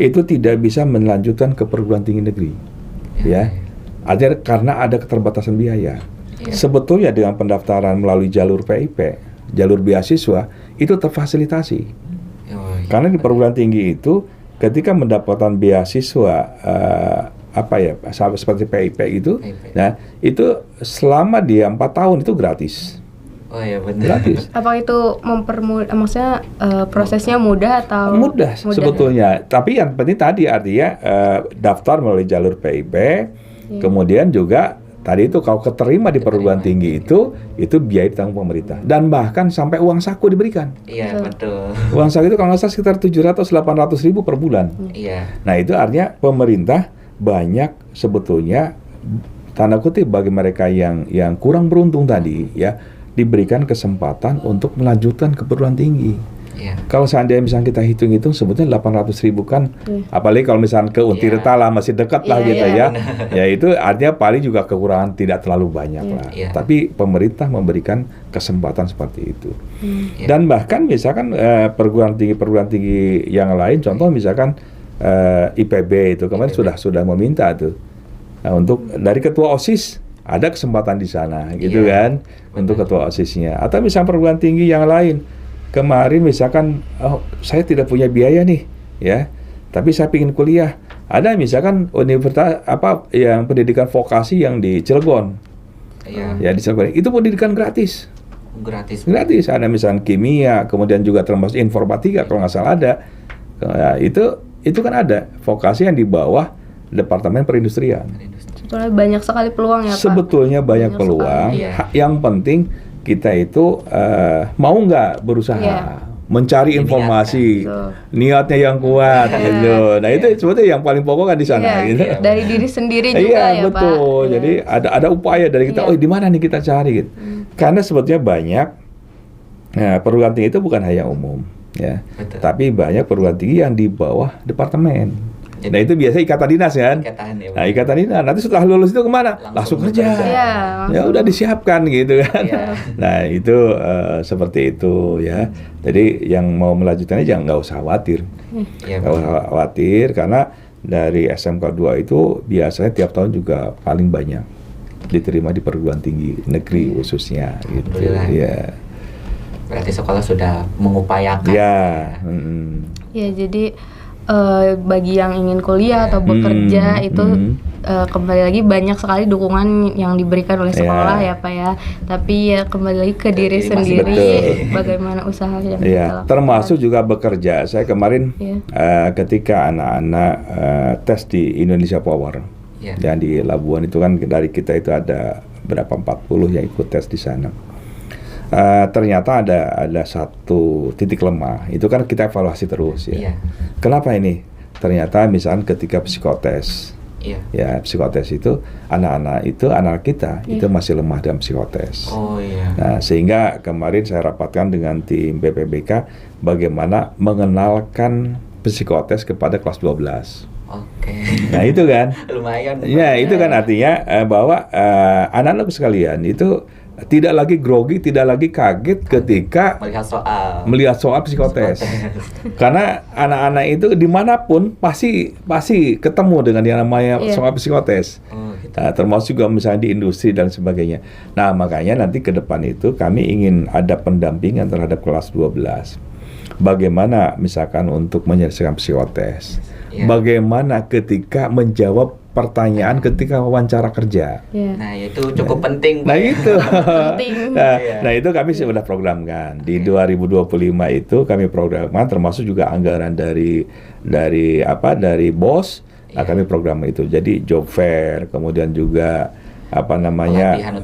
itu tidak bisa melanjutkan ke perguruan tinggi negeri, Artinya karena ada keterbatasan biaya. Sebetulnya dengan pendaftaran melalui jalur PIP, jalur beasiswa itu terfasilitasi. Karena di perguruan tinggi itu ketika mendapatkan beasiswa seperti PIP itu, nah itu selama dia 4 tahun itu gratis. Benar. Gratis. Apa itu maksudnya prosesnya mudah atau? Mudah sebetulnya. Tapi yang penting tadi artinya daftar melalui jalur PIP, kemudian juga tadi itu kalau keterima di perguruan tinggi itu biaya ditanggung pemerintah dan bahkan sampai uang saku diberikan. Iya, betul. Uang saku itu kalau nggak salah sekitar 700-800 ribu per bulan. Iya. Nah itu artinya pemerintah banyak sebetulnya tanda kutip bagi mereka yang kurang beruntung tadi ya diberikan kesempatan untuk melanjutkan ke perguruan tinggi. Kalau seandainya misalnya kita hitung-hitung sebetulnya 800 ribu kan, apalagi kalau misalnya ke Untirta lah masih dekat lah gitu ya. Ya itu artinya paling juga kekurangan tidak terlalu banyak lah. Tapi pemerintah memberikan kesempatan seperti itu. Dan bahkan misalkan perguruan tinggi yang lain, contoh misalkan IPB itu kemarin sudah meminta tuh. Nah, untuk dari ketua OSIS ada kesempatan di sana gitu kan untuk ketua OSISnya. Atau misalnya perguruan tinggi yang lain. Kemarin misalkan saya tidak punya biaya nih ya, tapi saya ingin kuliah. Ada misalkan universitas yang pendidikan vokasi yang di Cilegon. Ya di Cilegon. Itu pendidikan gratis. Gratis. Ada misalkan kimia, kemudian juga termasuk informatika kalau nggak salah ada. Nah, itu kan ada vokasi yang di bawah Departemen Perindustrian. Sebetulnya banyak sekali peluang ya Pak. Sebetulnya banyak peluang. Yang penting kita itu mau nggak berusaha mencari informasi, niatnya yang kuat gitu. Nah itu sebetulnya yang paling pokok kan di sana. Gitu. Dari diri sendiri juga ya betul. Pak. Jadi ada upaya dari kita. Oh di mana nih kita cari gitu. Karena sebetulnya banyak perguruan tinggi itu bukan hanya umum ya, tapi banyak perguruan tinggi yang di bawah departemen. Nah itu biasa ikatan dinas kan? Nah ikatan dinas. Nanti setelah lulus itu kemana? Langsung kerja. Ya udah disiapkan gitu kan. Nah itu seperti itu ya. Jadi yang mau melanjutkannya jangan nggak usah khawatir. Nggak usah khawatir karena dari SMK 2 itu biasanya tiap tahun juga paling banyak diterima di perguruan tinggi negeri khususnya gitu. Ya. Berarti sekolah sudah mengupayakan. Ya jadi bagi yang ingin kuliah atau bekerja itu kembali lagi banyak sekali dukungan yang diberikan oleh sekolah ya Pak ya. Tapi ya kembali lagi ke diri sendiri bagaimana usaha yang kita lakukan. Termasuk juga bekerja. Saya kemarin ketika anak-anak tes di Indonesia Power yang di Labuan itu kan dari kita itu ada berapa 40 yang ikut tes di sana. Ternyata ada satu titik lemah. Itu kan kita evaluasi terus ya. Kenapa ini? Ternyata misalnya ketika psikotes, ya psikotes itu anak kita itu masih lemah dalam psikotes. Nah sehingga kemarin saya rapatkan dengan tim BPBK bagaimana mengenalkan psikotes kepada kelas 12. Nah itu kan. Lumayan. Ya itu kan artinya bahwa anak-anak sekalian itu tidak lagi grogi, tidak lagi kaget ketika melihat soal psikotes. Karena anak-anak itu dimanapun pasti ketemu dengan yang namanya soal psikotes. Nah, termasuk juga misalnya di industri dan sebagainya. Nah makanya nanti ke depan itu kami ingin ada pendampingan terhadap kelas 12. Bagaimana misalkan untuk menyelesaikan psikotes. Bagaimana ketika menjawab pertanyaan ketika wawancara kerja. Nah itu cukup penting. Nah itu. Nah itu kami sudah programkan. Di 2025 itu kami programkan termasuk juga anggaran dari BOS. Nah, kami program itu. Jadi job fair, kemudian juga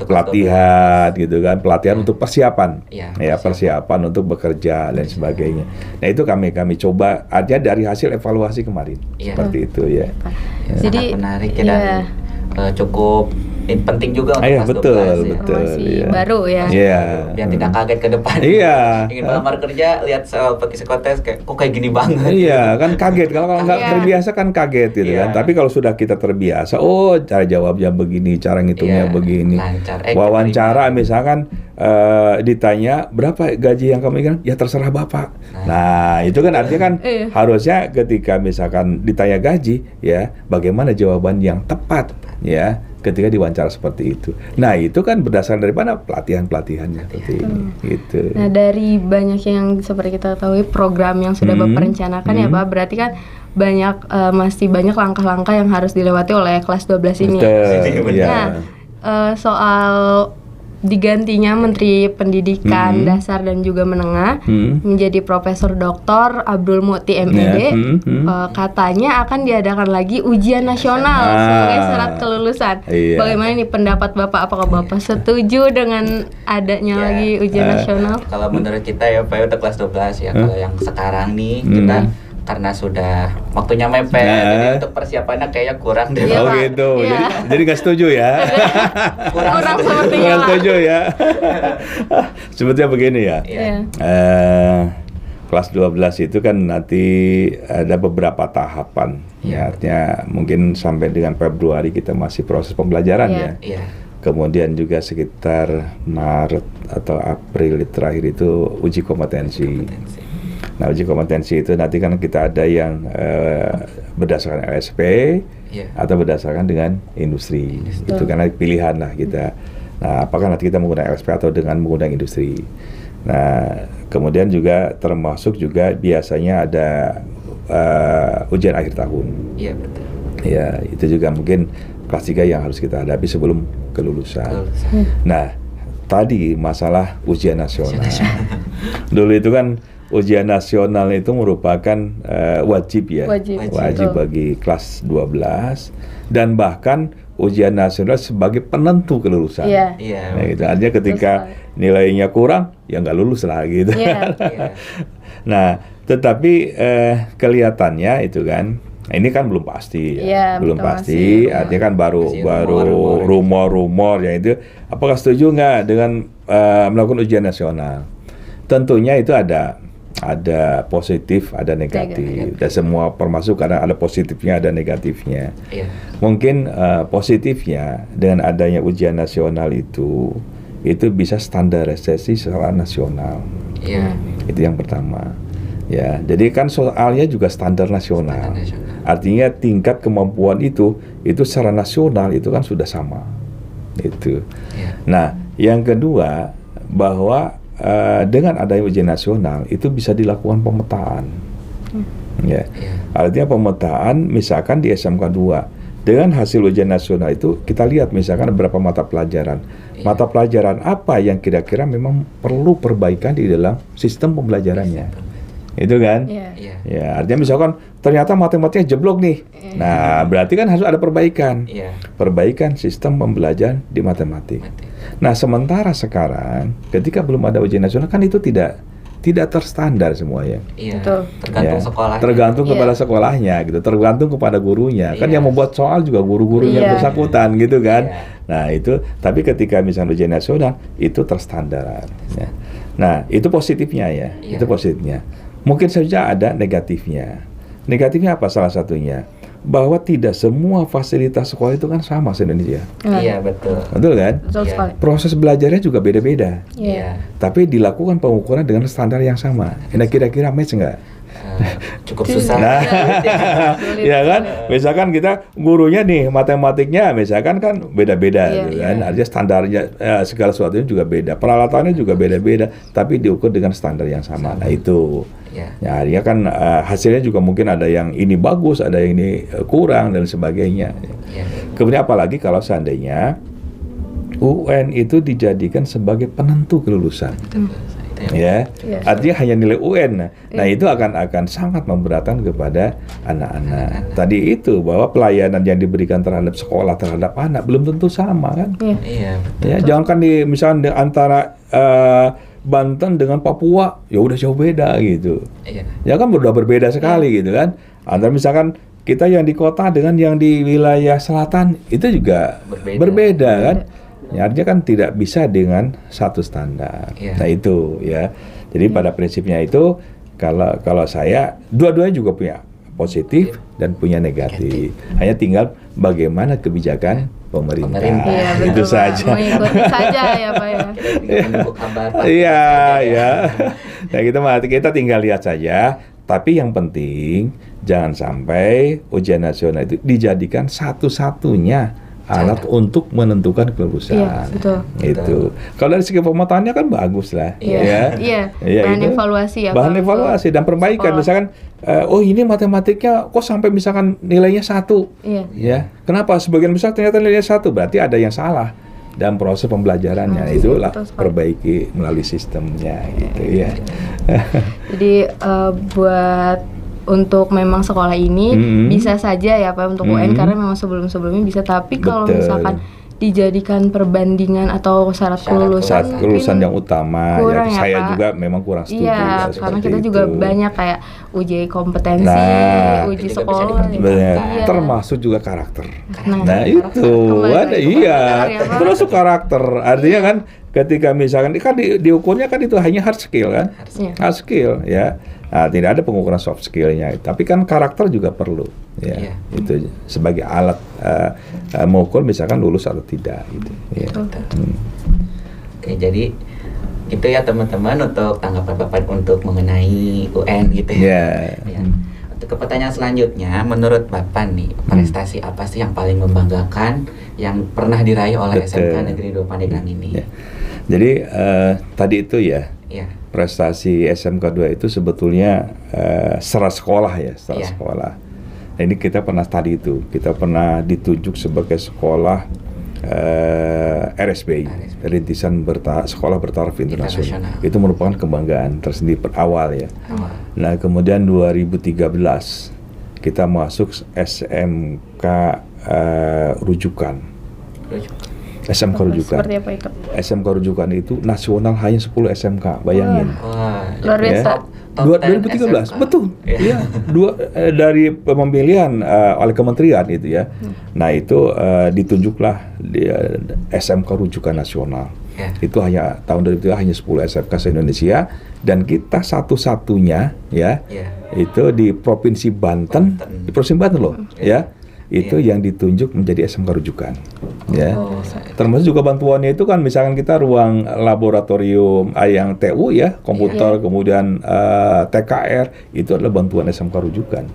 pelatihan gitu kan, pelatihan untuk persiapan, persiapan untuk bekerja dan sebagainya. Nah itu kami coba aja dari hasil evaluasi kemarin seperti itu ya. Jadi menarik ya dan cukup penting juga untuk betul, masih baru ya. Biar tidak kaget ke depan. Ingin melamar kerja, lihat psikotes kok kayak gini banget. Kan kaget kalau nggak terbiasa kan kaget gitu kan. Tapi kalau sudah kita terbiasa, cara jawabnya begini, cara ngitungnya begini. Wawancara misalkan ditanya berapa gaji yang kamu inginkan, ya terserah Bapak. Nah itu kan artinya kan harusnya ketika misalkan ditanya gaji, ya bagaimana jawaban yang tepat ya ketika diwawancara seperti itu. Nah itu kan berdasarkan dari mana pelatihan-pelatihannya seperti ini. Gitu. Nah dari banyak yang seperti kita ketahui program yang sudah Bapak rencanakan ya Pak, berarti kan masih banyak langkah-langkah yang harus dilewati oleh kelas 12 ini. Betul, soal digantinya Menteri Pendidikan Dasar dan juga Menengah menjadi Profesor Dr. Abdul Muti MED. Katanya akan diadakan lagi ujian nasional sebagai syarat kelulusan. Bagaimana nih pendapat Bapak? Apakah Bapak setuju dengan adanya lagi ujian nasional? Kalau menurut kita ya Pak, untuk kelas 12 ya, kalau yang sekarang nih kita karena sudah waktunya mepet, jadi untuk persiapannya kayaknya kurang deh. Oh gitu, jadi nggak setuju ya? kurang sepertinya. Kurang setuju ya. Sebetulnya begini ya, kelas 12 itu kan nanti ada beberapa tahapan, ya, artinya mungkin sampai dengan Februari kita masih proses pembelajaran ya. Kemudian juga sekitar Maret atau April terakhir itu uji kompetensi. Nah, uji kompetensi itu nanti kan kita ada yang berdasarkan LSP atau berdasarkan dengan industri. Itu karena pilihan lah kita. Nah, apakah nanti kita menggunakan LSP atau dengan menggunakan industri. Nah, kemudian juga termasuk juga biasanya ada ujian akhir tahun. Iya, betul. Ya, itu juga mungkin kelas 3 yang harus kita hadapi sebelum kelulusan. Nah, tadi masalah ujian nasional. Dulu itu kan ujian nasional itu merupakan wajib ya, wajib bagi kelas 12 dan bahkan ujian nasional sebagai penentu kelulusan. Nah, gitu. Artinya ketika nilainya kurang, ya nggak lulus lah gitu. Nah, tetapi kelihatannya itu kan, ini kan belum pasti, belum pasti. Artinya kan baru rumor ya itu. Apakah setuju nggak dengan melakukan ujian nasional? Tentunya itu ada positif, ada negatif. Dan semua termasuk karena ada positifnya, ada negatifnya. Mungkin positifnya dengan adanya ujian nasional itu bisa standarisasi secara nasional. Itu yang pertama. Ya, jadi kan soalnya juga standar nasional. Artinya tingkat kemampuan itu secara nasional itu kan sudah sama. Itu. Nah, yang kedua bahwa dengan adanya ujian nasional itu bisa dilakukan pemetaan. Artinya pemetaan misalkan di SMK 2 dengan hasil ujian nasional itu kita lihat misalkan berapa mata pelajaran. Mata pelajaran apa yang kira-kira memang perlu perbaikan di dalam sistem pembelajarannya. Itu kan? Ya, artinya misalkan ternyata matematikanya jeblok nih. Nah, berarti kan harus ada perbaikan. Perbaikan sistem pembelajaran di matematik. Nah, sementara sekarang ketika belum ada ujian nasional kan itu tidak terstandar semuanya. Tergantung sekolahnya. Tergantung kepada sekolahnya gitu, tergantung kepada gurunya. Kan yang membuat soal juga guru-gurunya bersangkutan gitu kan. Nah, itu tapi ketika misalnya ujian nasional itu terstandar. Nah, itu positifnya ya. Itu positifnya. Mungkin saja ada negatifnya. Negatifnya apa salah satunya? Bahwa tidak semua fasilitas sekolah itu kan sama se-Indonesia. Iya, betul. Betul kan? Betul sekali. Proses belajarnya juga beda-beda. Tapi dilakukan pengukuran dengan standar yang sama. Nah, kira-kira match nggak? Cukup susah. Nah, ya kan? Misalkan kita gurunya nih matematiknya misalkan kan beda-beda gitu kan. Artinya standarnya segala sesuatunya juga beda. Peralatannya juga beda-beda tapi diukur dengan standar yang sama. Nah, itu. Ya, artinya kan hasilnya juga mungkin ada yang ini bagus, ada yang ini kurang dan sebagainya. Kemudian apalagi kalau seandainya UN itu dijadikan sebagai penentu kelulusan. Artinya hanya nilai UN. Nah, itu akan sangat memberatkan kepada anak-anak. Tadi itu bahwa pelayanan yang diberikan terhadap sekolah terhadap anak belum tentu sama kan? Jangan kan misalnya antara Banten dengan Papua, ya udah jauh beda gitu. Ya kan udah berbeda sekali gitu kan. Antara misalkan kita yang di kota dengan yang di wilayah selatan itu juga berbeda kan. Ya, artinya kan tidak bisa dengan satu standar. Nah, itu ya. Jadi pada prinsipnya itu kalau saya dua-duanya juga punya positif dan punya negatif. Hanya tinggal bagaimana kebijakan pemerintah. Itu saja. Mengikuti saja ya Pak ya. Nah, kita tinggal lihat saja. Tapi yang penting jangan sampai ujian nasional itu dijadikan satu-satunya alat untuk menentukan kelulusan. Itu. Kalau dari segi pemetaannya kan bagus lah. Bahan evaluasi ya. Bahan evaluasi dan perbaikan. Misalkan, ini matematiknya kok sampai misalkan nilainya 1. Ya, kenapa? Sebagian besar ternyata nilainya 1, berarti ada yang salah. dan proses pembelajarannya itulah perbaiki melalui sistemnya gitu ya. Jadi buat untuk memang sekolah ini bisa saja ya Pak untuk UN karena memang sebelumnya bisa, tapi kalau misalkan dijadikan perbandingan atau syarat kelulusan yang utama kurang, ya, saya Pak. juga memang kurang setuju ya, karena kita juga banyak kayak uji kompetensi, uji sekolah termasuk juga karakter. Itu ada termasuk karakter, artinya kan ketika misalkan kan diukurnya kan itu hanya hard skill kan, hard skill ya. Nah, tidak ada pengukuran soft skillnya, tapi kan karakter juga perlu, ya. Itu sebagai alat mengukur misalkan lulus atau tidak, gitu. Ya. Oke, jadi itu ya teman-teman untuk tanggapan Bapak untuk mengenai UN gitu ya. Untuk ke pertanyaan selanjutnya, menurut Bapak nih prestasi apa sih yang paling membanggakan yang pernah diraih oleh SMK Negeri 2 Pandeglang ini? Jadi tadi itu prestasi SMK 2 itu sebetulnya secara sekolah sekolah. Nah, ini kita pernah kita pernah ditunjuk sebagai sekolah RSBI, Rintisan Sekolah Bertaraf Internasional. Itu merupakan kebanggaan tersendiri awal ya. Nah, kemudian 2013 kita masuk SMK rujukan. SMK rujukan. Seperti apa itu? SMK rujukan itu nasional hanya 10 SMK, bayangin. Luar biasa. 2013, betul. Ya, dari pemilihan oleh kementerian itu ya. Nah, itu ditunjuklah SMK rujukan nasional. Itu hanya tahun 2003 hanya 10 SMK se-Indonesia dan kita satu-satunya itu di Provinsi Banten, loh, ya. Itu yang ditunjuk menjadi SMK rujukan, ya. Termasuk juga bantuannya itu kan misalkan kita ruang laboratorium yang TU ya, komputer, kemudian TKR, itu adalah bantuan SMK rujukan.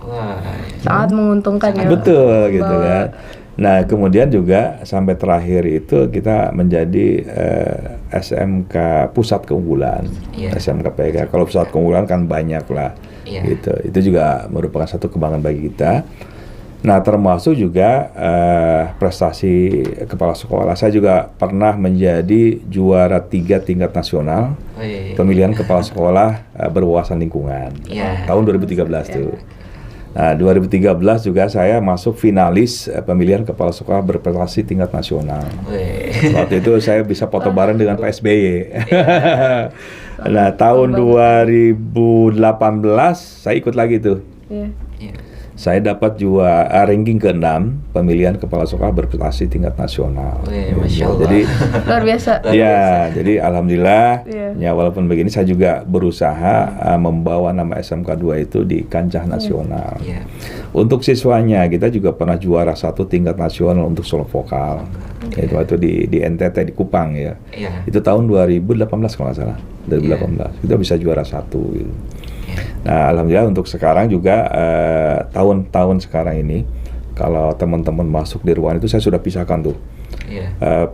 Sangat menguntungkan ya. Betul gitu kan. Nah, kemudian juga sampai terakhir itu kita menjadi SMK pusat keunggulan, SMK PK. Kalau pusat keunggulan kan banyak lah, gitu. Itu juga merupakan satu kebanggaan bagi kita. Nah, termasuk juga prestasi kepala sekolah. Saya juga pernah menjadi juara 3 tingkat nasional pemilihan kepala sekolah berwawasan lingkungan tahun 2013 tuh. Nah, 2013 juga saya masuk finalis pemilihan kepala sekolah berprestasi tingkat nasional. Waktu itu saya bisa foto bareng dengan Pak SBY. Nah, tahun 2018 saya ikut lagi tuh. Saya dapat ranking ke-6 pemilihan kepala sekolah berprestasi tingkat nasional. Masya Allah. Jadi luar biasa. Jadi alhamdulillah ya walaupun begini saya juga berusaha membawa nama SMK 2 itu di kancah nasional. Untuk siswanya kita juga pernah juara 1 tingkat nasional untuk solo vokal. Itu waktu di NTT di Kupang ya. Itu tahun 2018 kalau nggak salah. 2018. Kita bisa juara 1 gitu. Nah, alhamdulillah untuk sekarang juga tahun-tahun sekarang ini kalau teman-teman masuk di ruangan itu saya sudah pisahkan tuh.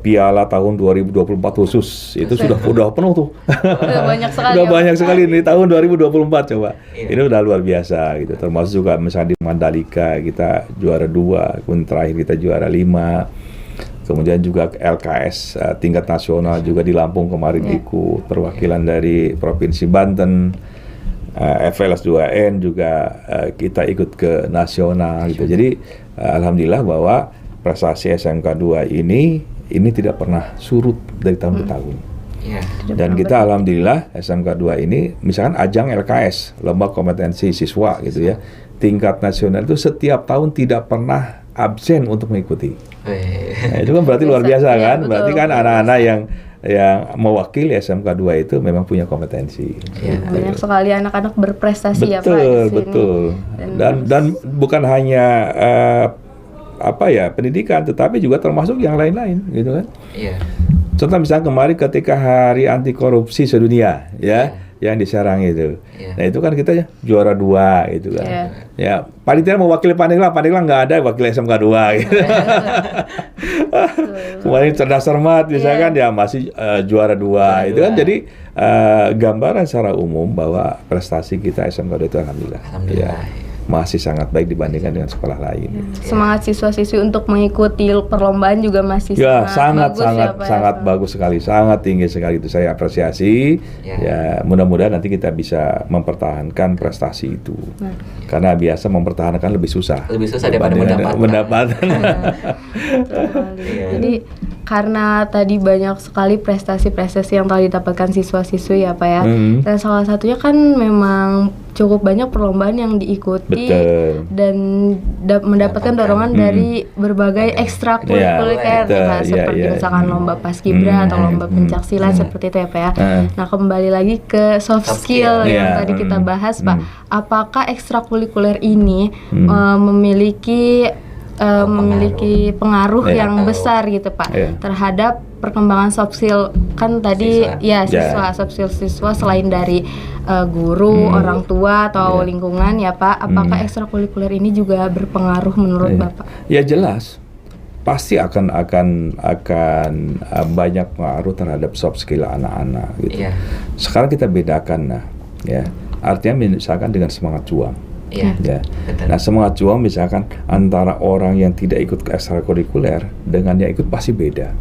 Piala tahun 2024 khusus itu sudah penuh tuh. Banyak sekali. Udah banyak sekali nih tahun 2024 coba. Ini udah luar biasa gitu. Termasuk juga misalnya di Mandalika kita juara 2, kemudian terakhir kita juara 5. Kemudian juga LKS tingkat nasional juga di Lampung kemarin ikut perwakilan dari Provinsi Banten. FLS 2N juga kita ikut ke nasional gitu. Jadi alhamdulillah bahwa prestasi SMK 2 ini tidak pernah surut dari tahun ke tahun. Dan kita alhamdulillah SMK 2 ini misalkan ajang LKS, lomba kompetensi siswa gitu ya. Tingkat nasional itu setiap tahun tidak pernah absen untuk mengikuti. Nah, itu kan berarti luar biasa kan? Berarti kan anak-anak yang mewakili SMK 2 itu memang punya kompetensi. Banyak sekali anak-anak berprestasi ya Pak di sini. Betul. Dan bukan hanya pendidikan, tetapi juga termasuk yang lain-lain gitu kan. Contoh misalnya kemarin ketika Hari Anti Korupsi Sedunia yang di Serang itu. Nah, itu kan kita juara 2 gitu kan. Ya, panitia mewakili Pandeglang nggak ada wakil SMK 2 gitu. Kemarin Cerdas Cermat misalkan masih juara 2 itu kan. Jadi gambaran secara umum bahwa prestasi kita SMK 2 itu alhamdulillah. masih sangat baik dibandingkan dengan sekolah lain. Semangat siswa-siswi untuk mengikuti perlombaan juga masih sangat bagus sekali, sangat tinggi sekali, itu saya apresiasi. Ya, mudah-mudahan nanti kita bisa mempertahankan prestasi itu. Karena biasa mempertahankan lebih susah daripada mendapatkan. Jadi karena tadi banyak sekali prestasi-prestasi yang telah didapatkan siswa-siswi ya Pak ya. Dan salah satunya kan memang cukup banyak perlombaan yang diikuti. Dan mendapatkan dorongan dari berbagai ekstrakurikuler seperti misalkan lomba paskibra atau lomba pencaksilat seperti itu ya Pak ya. Nah, kembali lagi ke soft skill yang tadi kita bahas Pak. Apakah ekstrakurikuler ini memiliki pengaruh yang besar gitu Pak terhadap perkembangan soft skill kan tadi siswa soft skill siswa selain dari guru, orang tua atau lingkungan ya Pak, apakah ekstrakurikuler ini juga berpengaruh menurut Bapak? Ya jelas, pasti akan banyak pengaruh terhadap soft skill anak-anak gitu. Sekarang kita bedakan artinya misalkan dengan semangat juang. Nah, semangat juang misalkan antara orang yang tidak ikut ke ekstrakurikuler dengan yang ikut pasti beda.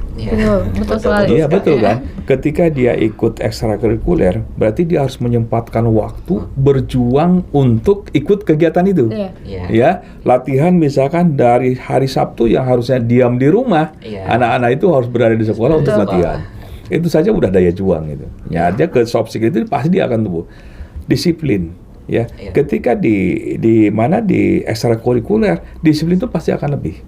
Betul sekali. Iya betul kan. Ketika dia ikut ekstrakurikuler, berarti dia harus menyempatkan waktu berjuang untuk ikut kegiatan itu. Ya, latihan misalkan dari hari Sabtu yang harusnya diam di rumah, anak-anak itu harus berada di sekolah untuk latihan. Itu saja udah daya juang itu. Ya, dia ke soft skill itu pasti dia akan tumbuh. Disiplin. Ketika di ekstrakurikuler, disiplin itu pasti akan lebih.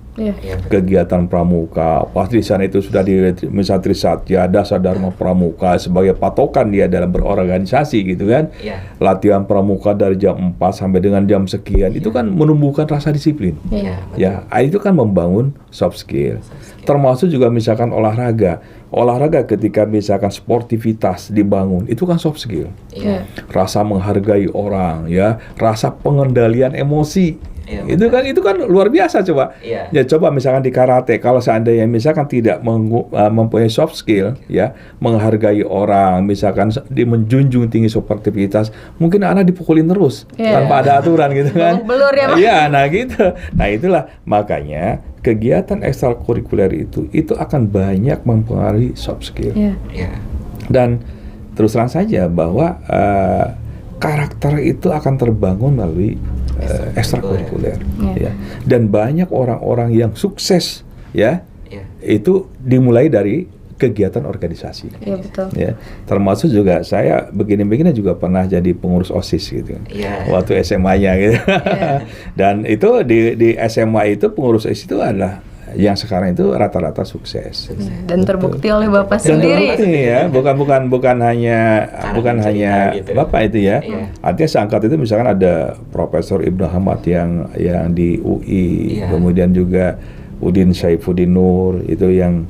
Kegiatan pramuka, pasti di sana itu sudah misal Trisatya, Dasar Dharma Pramuka sebagai patokan dia dalam berorganisasi gitu kan. Latihan pramuka dari jam 4 sampai dengan jam sekian, itu kan menumbuhkan rasa disiplin. Itu kan membangun soft skill. Termasuk juga misalkan olahraga ketika misalkan sportivitas dibangun, itu kan soft skill. Rasa menghargai orang, rasa pengendalian emosi. Itu kan luar biasa coba. Ya coba misalkan di karate, kalau seandainya misalkan tidak mempunyai soft skill, menghargai orang, misalkan menjunjung tinggi sportivitas, mungkin anak dipukulin terus tanpa ada aturan gitu kan. Belur ya Pak. Nah gitu. Nah itulah makanya kegiatan ekstrakurikuler itu akan banyak mempengaruhi soft skill. Dan terus terang saja bahwa karakter itu akan terbangun melalui ekstrakurikuler. Dan banyak orang-orang yang sukses itu dimulai dari kegiatan organisasi. Betul. Termasuk juga saya begini-begini juga pernah jadi pengurus OSIS gitu. Waktu SMA-nya gitu. Dan itu di SMA itu pengurus OSIS itu adalah yang sekarang itu rata-rata sukses. Dan terbukti oleh Bapak sendiri. Bukan hanya gitu. Bapak itu Artinya seangkat itu misalkan ada Profesor Ibnu Hamad yang di UI, kemudian juga Udin Saifuddin Nur itu yang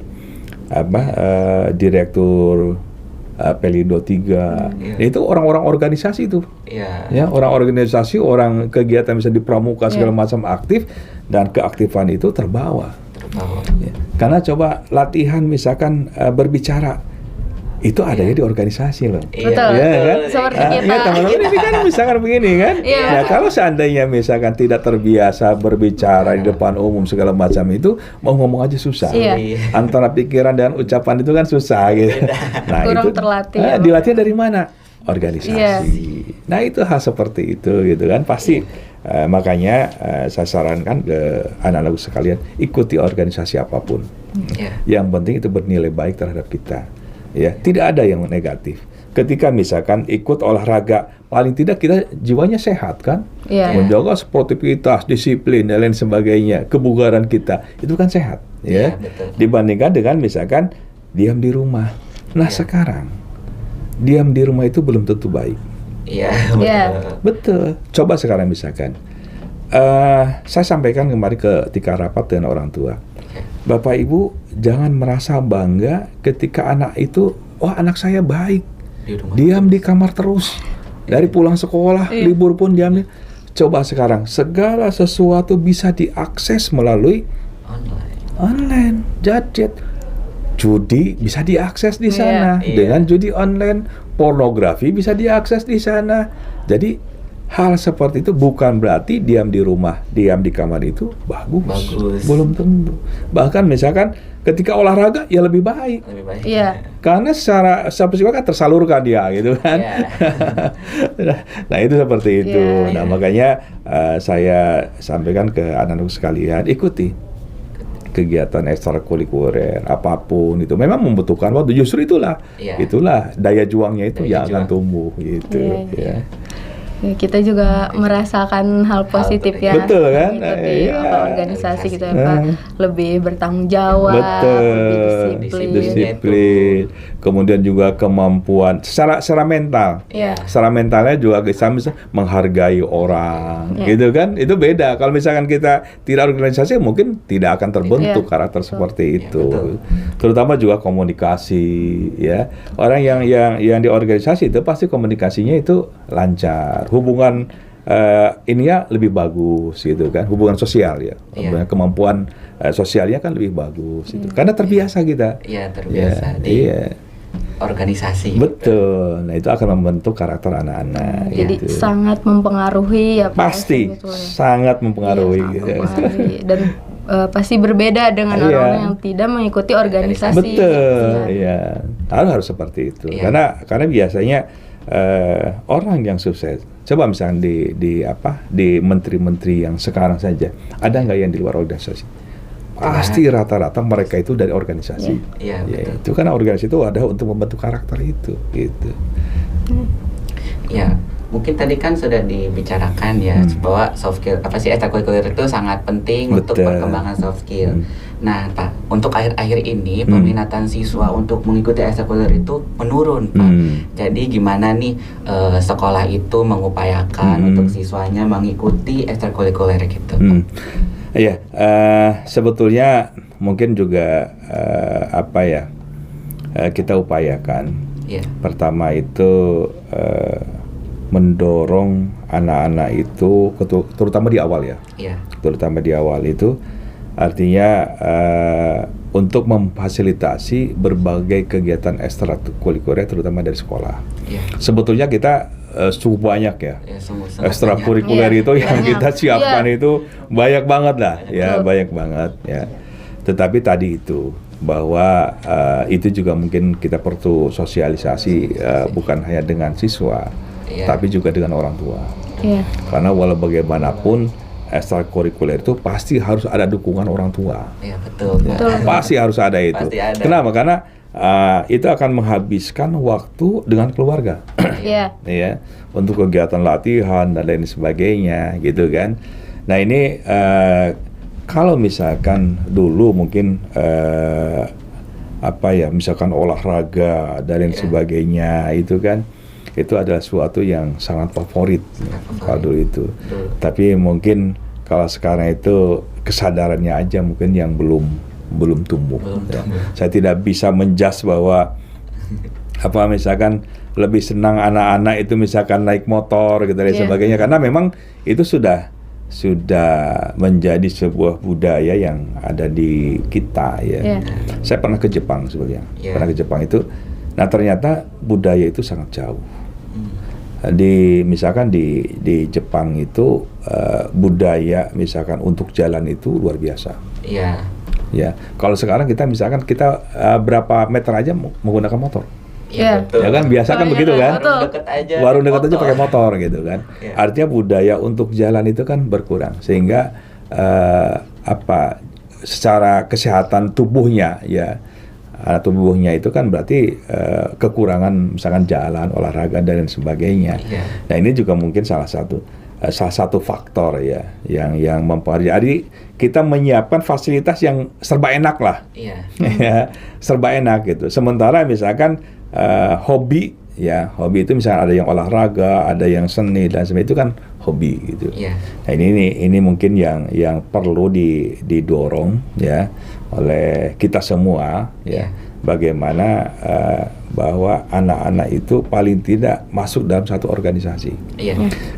Direktur Pelindo 3. Itu orang-orang organisasi itu. Orang organisasi, orang kegiatan bisa di pramuka segala macam aktif, dan keaktifan itu terbawa. Karena coba latihan misalkan berbicara itu adanya di organisasi loh. Betul. Kan? Seperti kita. Teman-teman ini kan misalkan begini kan. Nah, kalau seandainya misalkan tidak terbiasa berbicara di depan umum segala macam itu, mau ngomong aja susah. Antara pikiran dan ucapan itu kan susah gitu. Nah, kurang itu terlatih. Dilatih dari mana? Organisasi. Nah, itu hal seperti itu gitu kan. Pasti makanya saya sarankan ke anak-anak sekalian, ikuti organisasi apapun. Yang penting itu bernilai baik terhadap kita. Tidak ada yang negatif. Ketika misalkan ikut olahraga, paling tidak kita jiwanya sehat kan, menjaga sportivitas, disiplin dan lain sebagainya, kebugaran kita itu kan sehat, dibandingkan dengan misalkan diam di rumah. Nah sekarang diam di rumah itu belum tentu baik. Betul. Coba sekarang misalkan, saya sampaikan kemarin ketika rapat dengan orang tua. Bapak Ibu jangan merasa bangga ketika anak itu, anak saya baik, diam di kamar terus, dari pulang sekolah, libur pun diam. Coba sekarang segala sesuatu bisa diakses melalui online, gadget, judi bisa diakses di sana dengan judi online, pornografi bisa diakses di sana. Jadi hal seperti itu bukan berarti diam di rumah, diam di kamar itu bagus. Belum tentu. Bahkan misalkan ketika olahraga ya lebih baik. Iya. Karena secara psikologi kan tersalurkan dia gitu kan. Nah itu seperti itu. Nah makanya saya sampaikan ke anak-anak sekalian, ikuti kegiatan ekstrakurikuler apapun itu memang membutuhkan waktu, justru itulah daya juangnya itu yang akan tumbuh gitu. Kita juga merasakan hal positif ya. Betul kan? Mengikuti organisasi gitu ya Pak. Lebih bertanggung jawab, lebih disiplin. Kemudian juga kemampuan secara mental. Secara mentalnya juga bisa menghargai orang, gitu kan? Itu beda. Kalau misalkan kita tidak organisasi mungkin tidak akan terbentuk karakter seperti itu. Terutama juga komunikasi ya. Orang yang di organisasi itu pasti komunikasinya itu lancar. Hubungan ininya lebih bagus gitu kan, hubungan sosial ya, kemampuan sosialnya kan lebih bagus itu, karena terbiasa kita. Terbiasa organisasi. Betul. Nah itu akan membentuk karakter anak-anak. Jadi gitu. sangat mempengaruhi ya Pak. Pasti sangat mempengaruhi. Dan pasti berbeda dengan orang yang tidak mengikuti organisasi. Betul. Harus seperti itu. Karena biasanya orang yang sukses, coba misalnya di menteri-menteri yang sekarang saja, ada nggak yang di luar organisasi? Pasti rata-rata mereka itu dari organisasi. Itu karena organisasi itu ada untuk membentuk karakter itu, gitu. Mungkin tadi kan sudah dibicarakan ya bahwa soft skill ekstrakurikuler itu sangat penting untuk perkembangan soft skill. Nah Pak, untuk akhir-akhir ini peminatan siswa untuk mengikuti ekstrakurikuler itu menurun Pak. Jadi gimana nih sekolah itu mengupayakan untuk siswanya mengikuti ekstrakurikuler gitu? Sebetulnya mungkin juga kita upayakan. Pertama itu mendorong anak-anak itu, terutama di awal terutama di awal itu, artinya untuk memfasilitasi berbagai kegiatan ekstrakurikuler terutama dari sekolah. Sebetulnya kita cukup banyak ekstrakurikuler itu yang kita siapkan itu banyak banget lah banyak banget ya. Tetapi tadi itu bahwa itu juga mungkin kita perlu sosialisasi bukan hanya dengan siswa tapi juga dengan orang tua. Karena walau bagaimanapun ekstrakurikuler itu pasti harus ada dukungan orang tua. Betul. Pasti harus ada itu. Kenapa? Karena itu akan menghabiskan waktu dengan keluarga. Untuk kegiatan latihan dan lain sebagainya, gitu kan. Nah ini kalau misalkan dulu mungkin misalkan olahraga dan lain sebagainya itu kan, itu adalah suatu yang sangat favorit kalau dulu itu. Tapi mungkin kalau sekarang itu kesadarannya aja mungkin yang belum tumbuh. Saya tidak bisa menjudge bahwa misalkan lebih senang anak-anak itu misalkan naik motor gitu dan sebagainya, karena memang itu sudah menjadi sebuah budaya yang ada di kita ya. Saya pernah ke Jepang sebenarnya. Pernah ke Jepang itu. Nah ternyata budaya itu sangat jauh. Misalkan di Jepang itu budaya misalkan untuk jalan itu luar biasa. Kalau sekarang kita misalkan berapa meter aja menggunakan motor. Ya kan biasa kan begitu kan. Warung dekat aja pakai motor gitu kan. Artinya budaya untuk jalan itu kan berkurang, sehingga secara kesehatan tubuhnya tubuhnya itu kan berarti kekurangan misalkan jalan, olahraga dan sebagainya. Nah ini juga mungkin salah satu faktor ya yang mempengaruhi. Jadi kita menyiapkan fasilitas yang serba enak lah, serba enak gitu. Sementara misalkan hobi itu misalnya ada yang olahraga, ada yang seni dan sebagainya, itu kan hobi gitu. Nah ini mungkin yang perlu didorong ya oleh kita semua bagaimana bahwa anak-anak itu paling tidak masuk dalam satu organisasi.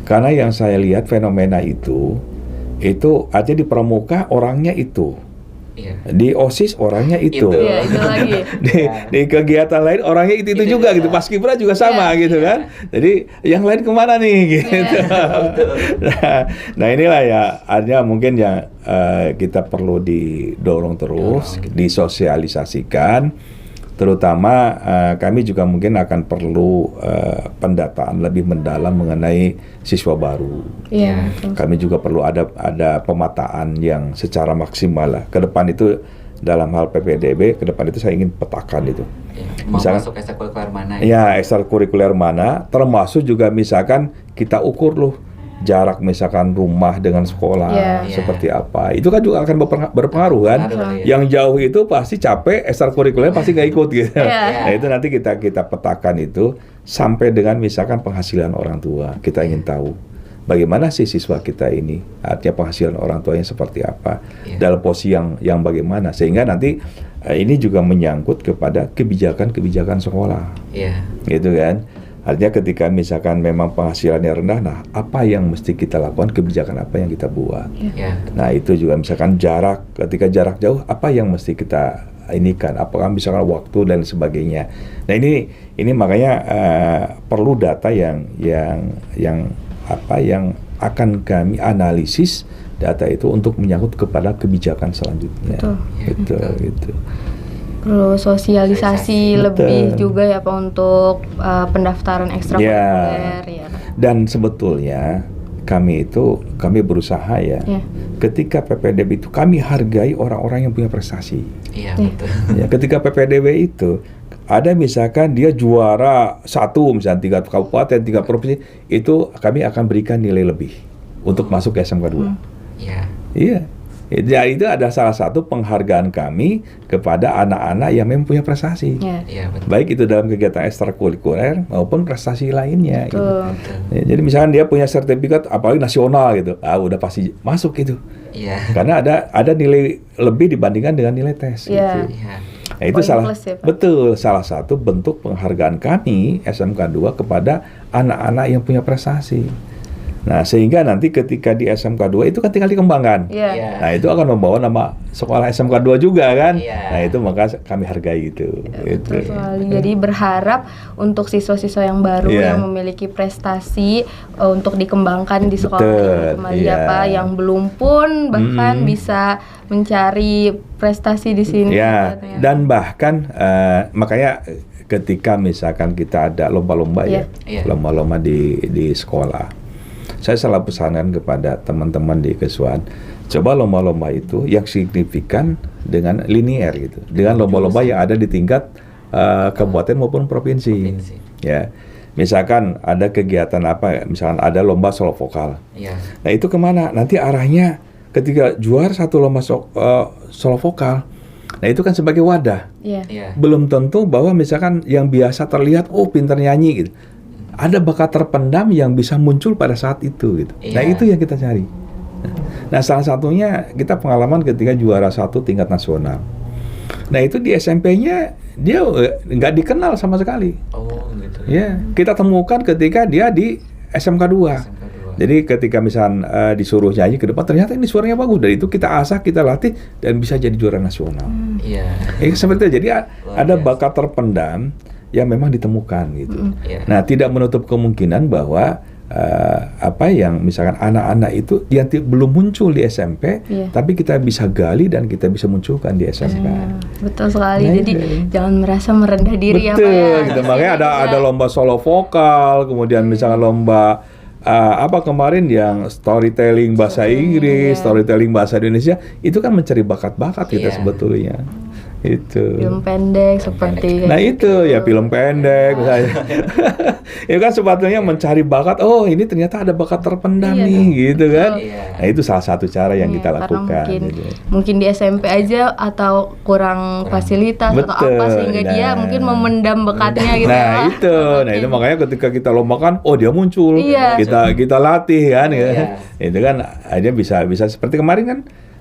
Karena yang saya lihat fenomena itu artinya di pramuka orangnya itu Di OSIS orangnya itu. Iya, itu lagi. Di kegiatan lain orangnya itu juga gitu. Paskibra juga sama gitu kan. Jadi yang lain kemana nih gitu. Nah inilah ya, artinya mungkin yang kita perlu didorong terus, disosialisasikan. Terutama kami juga mungkin akan perlu pendataan lebih mendalam mengenai siswa baru. Kami juga perlu ada pemetaan yang secara maksimal lah. Ke depan itu dalam hal PPDB, ke depan itu saya ingin petakan itu. Misalkan masuk ekstrakurikuler mana? Ya, ekstrakurikuler mana, termasuk juga misalkan kita ukur loh jarak misalkan rumah dengan sekolah seperti apa. Itu kan juga akan berpengaruh kan. Yang jauh itu pasti capek, ekstrakurikuler pasti nggak ikut gitu. Nah itu nanti kita petakan itu sampai dengan misalkan penghasilan orang tua. Kita ingin tahu bagaimana sih siswa kita ini, artinya penghasilan orang tuanya seperti apa, dalam posisi yang bagaimana, sehingga nanti ini juga menyangkut kepada kebijakan sekolah. Gitu kan. Artinya ketika misalkan memang penghasilannya rendah, nah apa yang mesti kita lakukan, kebijakan apa yang kita buat. Nah itu juga misalkan jarak, ketika jarak jauh, apa yang mesti kita inikan, apakah misalkan waktu dan sebagainya. Nah ini makanya perlu data yang akan kami analisis data itu untuk menyangkut kepada kebijakan selanjutnya. Gitu. Perlu sosialisasi lebih juga ya Pak untuk pendaftaran ekstrakurikuler Dan sebetulnya kami berusaha ketika PPDB itu kami hargai orang-orang yang punya prestasi. Betul. Ketika PPDB itu ada misalkan dia juara 1 misalnya 3 kabupaten, 3 provinsi, itu kami akan berikan nilai lebih untuk masuk ke SMK 2. Ya, itu ada salah satu penghargaan kami kepada anak-anak yang memang punya prestasi. Baik itu dalam kegiatan ekstrakurikuler maupun prestasi lainnya. Gitu. Jadi misalkan dia punya sertifikat apalagi nasional gitu, udah pasti masuk itu. Karena ada nilai lebih dibandingkan dengan nilai tes. Gitu. Nah, itu salah satu bentuk penghargaan kami SMK 2 kepada anak-anak yang punya prestasi. Nah, sehingga nanti ketika di SMK 2 itu kan tinggal dikembangkan. Nah, itu akan membawa nama sekolah SMK 2 juga kan. Nah, itu maka kami hargai itu. Betul sekali. Jadi berharap untuk siswa-siswa yang baru yang memiliki prestasi untuk dikembangkan di sekolah kembali yang belum pun bahkan bisa mencari prestasi di sini. Dan bahkan makanya ketika misalkan kita ada lomba-lomba lomba-lomba di sekolah. Saya selalu pesankan kepada teman-teman di Keswan, coba lomba-lomba itu yang signifikan dengan linear gitu, dengan lomba-lomba yang ada di tingkat kabupaten maupun provinsi. Misalkan ada kegiatan apa, misalkan ada lomba solo vokal. Nah itu kemana? Nanti arahnya ketika juara satu lomba solo vokal, nah itu kan sebagai wadah. Belum tentu bahwa misalkan yang biasa terlihat, pintar nyanyi gitu. Ada bakat terpendam yang bisa muncul pada saat itu gitu. Nah itu yang kita cari. Nah salah satunya kita pengalaman ketika juara 1 tingkat nasional. Nah itu di SMP-nya dia nggak dikenal sama sekali. Kita temukan ketika dia di SMK 2. Jadi ketika misalnya disuruh nyanyi ke depan, ternyata ini suaranya bagus. Dari itu kita asah, kita latih dan bisa jadi juara nasional. Seperti itu. Jadi ada bakat terpendam yang memang ditemukan gitu. Nah, tidak menutup kemungkinan bahwa apa yang misalkan anak-anak itu yang belum muncul di SMP, tapi kita bisa gali dan kita bisa munculkan di SMK. Betul sekali. Nah, jadi jangan merasa merendah diri ya Pak. Betul, gitu. Makanya ada lomba solo vokal, kemudian misalkan lomba kemarin yang storytelling bahasa Inggris, storytelling bahasa Indonesia, itu kan mencari bakat-bakat kita sebetulnya. Itu film pendek seperti itu ya film pendek misalnya. Itu kan sebetulnya mencari bakat, ini ternyata ada bakat terpendam nih gitu kan. Nah itu salah satu cara yang kita lakukan mungkin di SMP aja atau kurang fasilitas atau apa sehingga dia mungkin memendam bakatnya gitu. Nah itu makanya ketika kita lombakan dia muncul, kita latih kan itu kan aja bisa seperti kemarin kan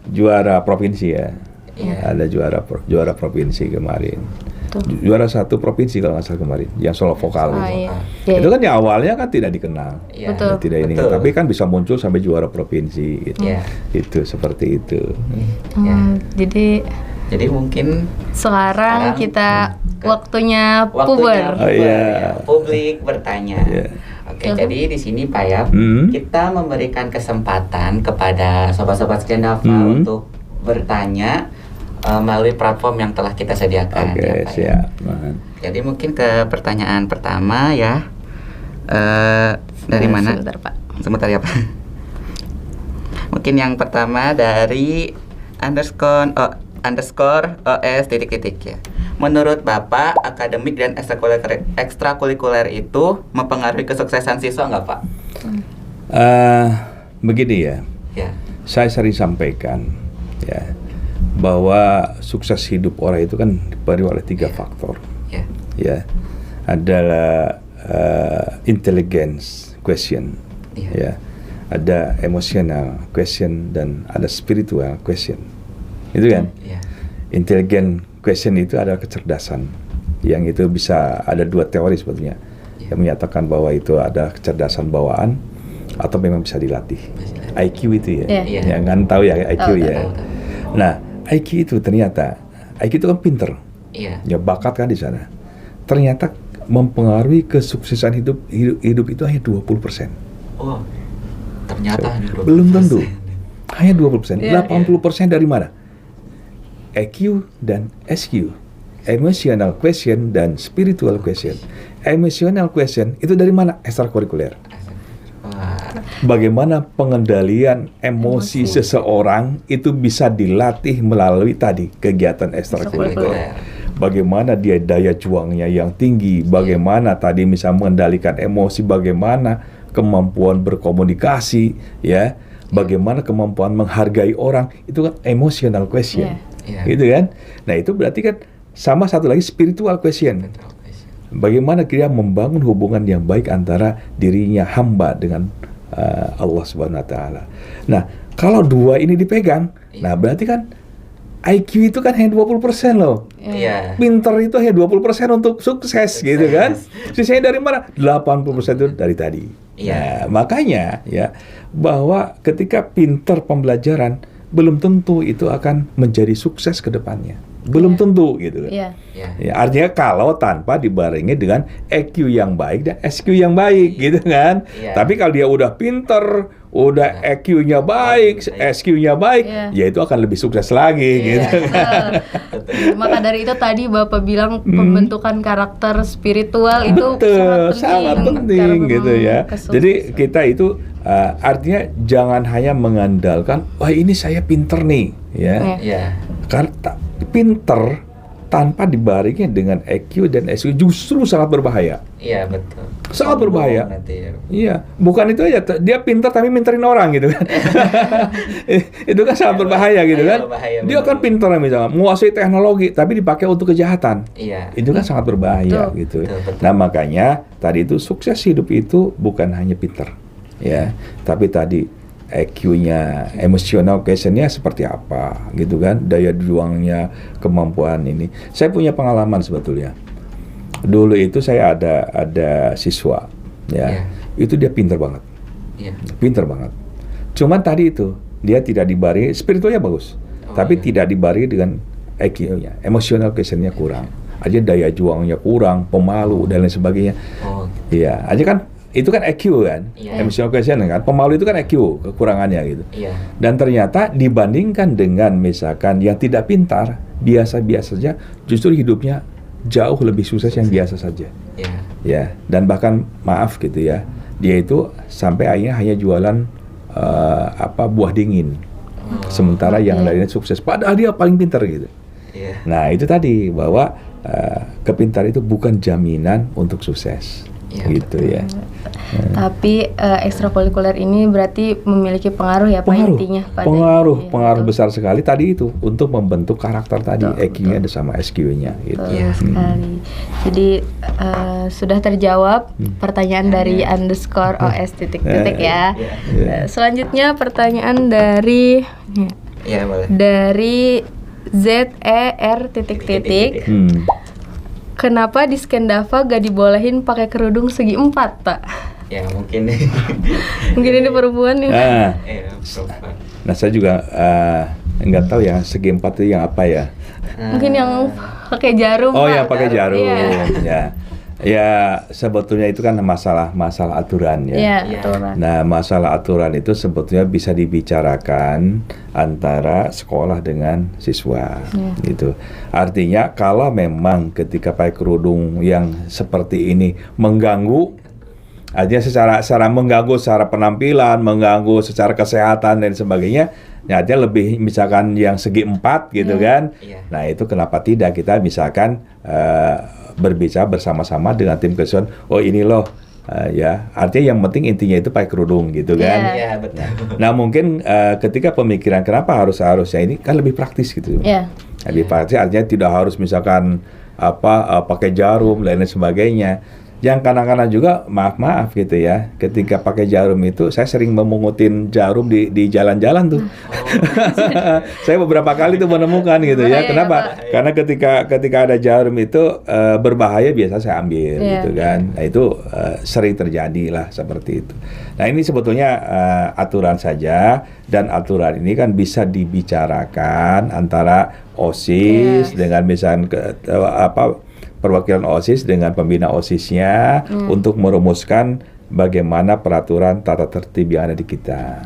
juara provinsi ya. Ada juara provinsi kemarin. Juara 1 provinsi kalau nggak salah kemarin, yang solo vokal. Iya. Itu kan yang awalnya kan tidak dikenal, tidak ini, tapi kan bisa muncul sampai juara provinsi. Gitu. Itu seperti itu. Jadi mungkin sekarang kita waktunya puber. Publik bertanya. Oke, jadi di sini Pak ya, kita memberikan kesempatan kepada sobat-sobat Skandava untuk bertanya melalui platform yang telah kita sediakan. Oke, siap. Jadi mungkin ke pertanyaan pertama ya. Dari mana? Sebentar Pak. Sebentar ya Pak. Mungkin yang pertama dari _ OS _ ya. Menurut Bapak, akademik dan ekstrakurikuler itu mempengaruhi kesuksesan siswa nggak Pak? Begini ya. Saya sering sampaikan ya bahwa sukses hidup orang itu kan dipengaruhi oleh 3 faktor. Ya, adalah intelligence question, ya, ada emotional question dan ada spiritual question. Itu kan? Intelligent question itu adalah kecerdasan, yang itu bisa ada 2 teori sebetulnya yang menyatakan bahwa itu ada kecerdasan bawaan atau memang bisa dilatih. IQ itu ya, yang kan tahu ya IQ ya. Nah, IQ itu ternyata IQ itu kan pinter, ya bakat kan di sana. Ternyata mempengaruhi kesuksesan hidup itu hanya 20%. Oh, ternyata belum tentu. Hanya 20%. 80% dari mana? EQ dan SQ, emotional question dan spiritual question. Emotional question itu dari mana? Ekstrakurikuler. Bagaimana pengendalian emosi seseorang itu bisa dilatih melalui tadi kegiatan ekstrakurikuler. Bagaimana dia daya juangnya yang tinggi, bagaimana tadi misalnya mengendalikan emosi, bagaimana kemampuan berkomunikasi, ya, bagaimana kemampuan menghargai orang, itu kan emotional question. Gitu kan? Nah, itu berarti kan sama satu lagi spiritual question. Bagaimana dia membangun hubungan yang baik antara dirinya hamba dengan Allah Subhanahu wa taala. Nah, kalau 2 ini dipegang, nah berarti kan IQ itu kan hanya 20% loh. Pinter itu hanya 20% untuk sukses gitu kan. Sisanya dari mana? 80% itu dari tadi. Nah, makanya ya bahwa ketika pinter pembelajaran belum tentu itu akan menjadi sukses ke depannya. Belum tentu gitu kan. Ya, artinya kalau tanpa dibarengi dengan EQ yang baik dan SQ yang baik gitu kan. Tapi kalau dia udah pinter, udah EQ-nya baik, SQ-nya baik, ya itu akan lebih sukses lagi gitu kan. Maka dari itu tadi Bapak bilang pembentukan karakter spiritual itu sangat penting gitu ya. Jadi kita itu artinya jangan hanya mengandalkan wah ini saya pinter nih ya. Karena pinter tanpa dibarengi dengan EQ dan SQ justru sangat berbahaya. Iya, betul. Sangat berbahaya. Iya, bukan itu aja, dia pinter tapi minterin orang gitu kan. Itu kan sangat berbahaya gitu kan. Dia kan pinter misalnya menguasai teknologi tapi dipakai untuk kejahatan. Itu kan sangat berbahaya gitu. Betul. Nah, makanya tadi itu sukses hidup itu bukan hanya pinter. Ya, tapi tadi EQ-nya, emotional question-nya seperti apa gitu kan, daya juangnya, kemampuan ini. Saya punya pengalaman sebetulnya. Dulu itu saya ada siswa ya. Itu dia pinter banget. Pinter banget. Cuman tadi itu dia tidak dibarengi, spiritualnya bagus. Tapi tidak dibarengi dengan EQ-nya, emotional question-nya kurang. Aja daya juangnya kurang, pemalu dan lain sebagainya. Iya, aja kan itu kan EQ kan, emotional question kan, pemalu itu kan EQ kekurangannya gitu. Dan ternyata dibandingkan dengan misalkan yang tidak pintar, biasa-biasa saja, justru hidupnya jauh lebih sukses yang biasa saja. Ya, dan bahkan maaf gitu ya, dia itu sampai akhirnya hanya jualan buah dingin, sementara yang lainnya sukses. Padahal dia paling pintar gitu. Nah itu tadi bahwa kepintaran itu bukan jaminan untuk sukses. Gitu ya. Tapi ekstrakurikuler ini berarti memiliki pengaruh ya Pak intinya pada pengaruh besar sekali tadi itu untuk membentuk karakter tadi EQ-nya sama SQ-nya gitu. Sekali. Jadi sudah terjawab pertanyaan dari _OS _ ya. Selanjutnya pertanyaan dari boleh. dari ZER _. kenapa di Skendava gak dibolehin pakai kerudung segi 4, Pak? Ya mungkin mungkin ini perempuan nih. Nah saya juga nggak tahu ya segi 4 itu yang apa ya. Mungkin yang pakai jarum. Oh Pak. ya pakai jarum. Iya. Ya sebetulnya itu kan masalah aturan ya. Iya, betul. Nah masalah aturan itu sebetulnya bisa dibicarakan antara sekolah dengan siswa, gitu. Artinya kalau memang ketika pakai kerudung yang seperti ini mengganggu, artinya secara mengganggu secara penampilan, mengganggu secara kesehatan dan sebagainya, ya artinya lebih misalkan yang segi 4 gitu kan. Nah itu kenapa tidak kita misalkan berbicara bersama-sama dengan tim kesulitan, oh ini loh ya artinya yang penting intinya itu pakai kerudung gitu kan. Iya betul. Nah mungkin ketika pemikiran kenapa harusnya ini kan lebih praktis gitu. Lebih praktis artinya tidak harus misalkan pakai jarum dan lain sebagainya. Yang kadang-kadang juga maaf gitu ya, ketika pakai jarum itu saya sering memungutin jarum di jalan-jalan tuh. Saya beberapa kali tuh menemukan gitu ya. Kenapa? Karena ketika ada jarum itu berbahaya, biasa saya ambil gitu kan. Nah itu sering terjadi lah seperti itu. Nah ini sebetulnya aturan saja, dan aturan ini kan bisa dibicarakan antara OSIS dengan misalnya perwakilan OSIS dengan pembina OSISnya untuk merumuskan bagaimana peraturan tata tertib yang ada di kita.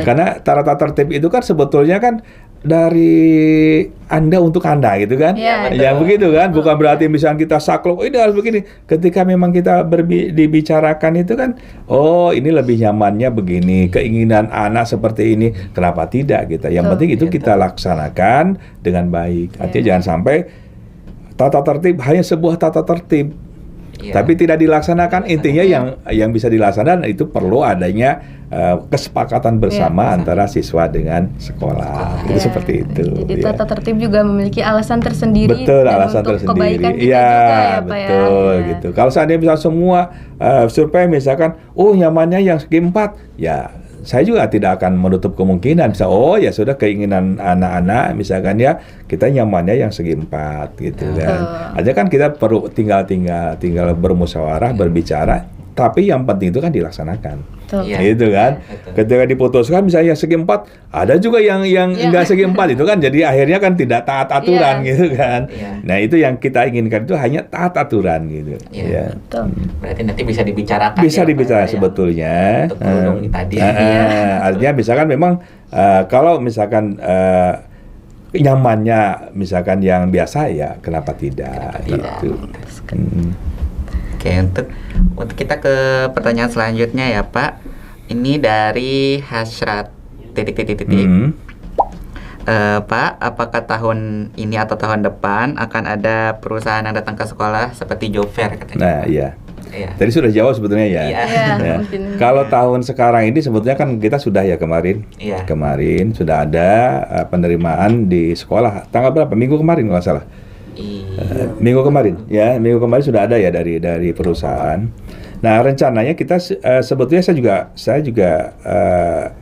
Karena tata tertib itu kan sebetulnya kan dari Anda untuk Anda gitu kan. Ya begitu kan, bukan berarti misalnya kita saklek ini harus begini. Ketika memang kita dibicarakan itu kan, oh ini lebih nyamannya begini, keinginan anak seperti ini, kenapa tidak gitu. Yang penting itu kita laksanakan dengan baik. Artinya jangan sampai tata tertib hanya sebuah tata tertib, tapi tidak dilaksanakan. Intinya yang bisa dilaksanakan itu perlu adanya kesepakatan bersama antara siswa dengan sekolah. Itu seperti itu. Jadi tata tertib juga memiliki alasan tersendiri. Betul, alasan tersendiri. Kebaikan kita juga ya, Pak, betul gitu. Kalau seandainya bisa semua survei misalkan, oh nyamannya yang segi 4, ya saya juga tidak akan menutup kemungkinan bisa, oh ya sudah keinginan anak-anak misalkan ya kita nyamannya yang segi 4 gitu kan. Aja kan kita perlu tinggal bermusyawarah, berbicara, tapi yang penting itu kan dilaksanakan. Gitu kan. Ketika diputuskan misalnya segi 4, ada juga yang enggak segi 4 itu kan jadi akhirnya kan tidak taat aturan gitu kan. Nah, itu yang kita inginkan itu hanya taat aturan gitu. Berarti nanti bisa dibicarakan. Bisa dibicarakan sebetulnya. Untuk kerudung tadi. Artinya misalkan memang kalau misalkan nyamannya misalkan yang biasa ya kenapa tidak gitu. Oke, untuk kita ke pertanyaan selanjutnya ya Pak. Ini dari Hasrat Pak, apakah tahun ini atau tahun depan akan ada perusahaan yang datang ke sekolah seperti job fair katanya? Nah iya. Tadi sudah jawab sebetulnya ya. Kalau tahun sekarang ini sebetulnya kan kita sudah ya kemarin. Kemarin sudah ada penerimaan di sekolah. Tanggal berapa? Minggu kemarin kalau nggak salah. Minggu kemarin sudah ada ya dari perusahaan. Nah rencananya kita sebetulnya saya juga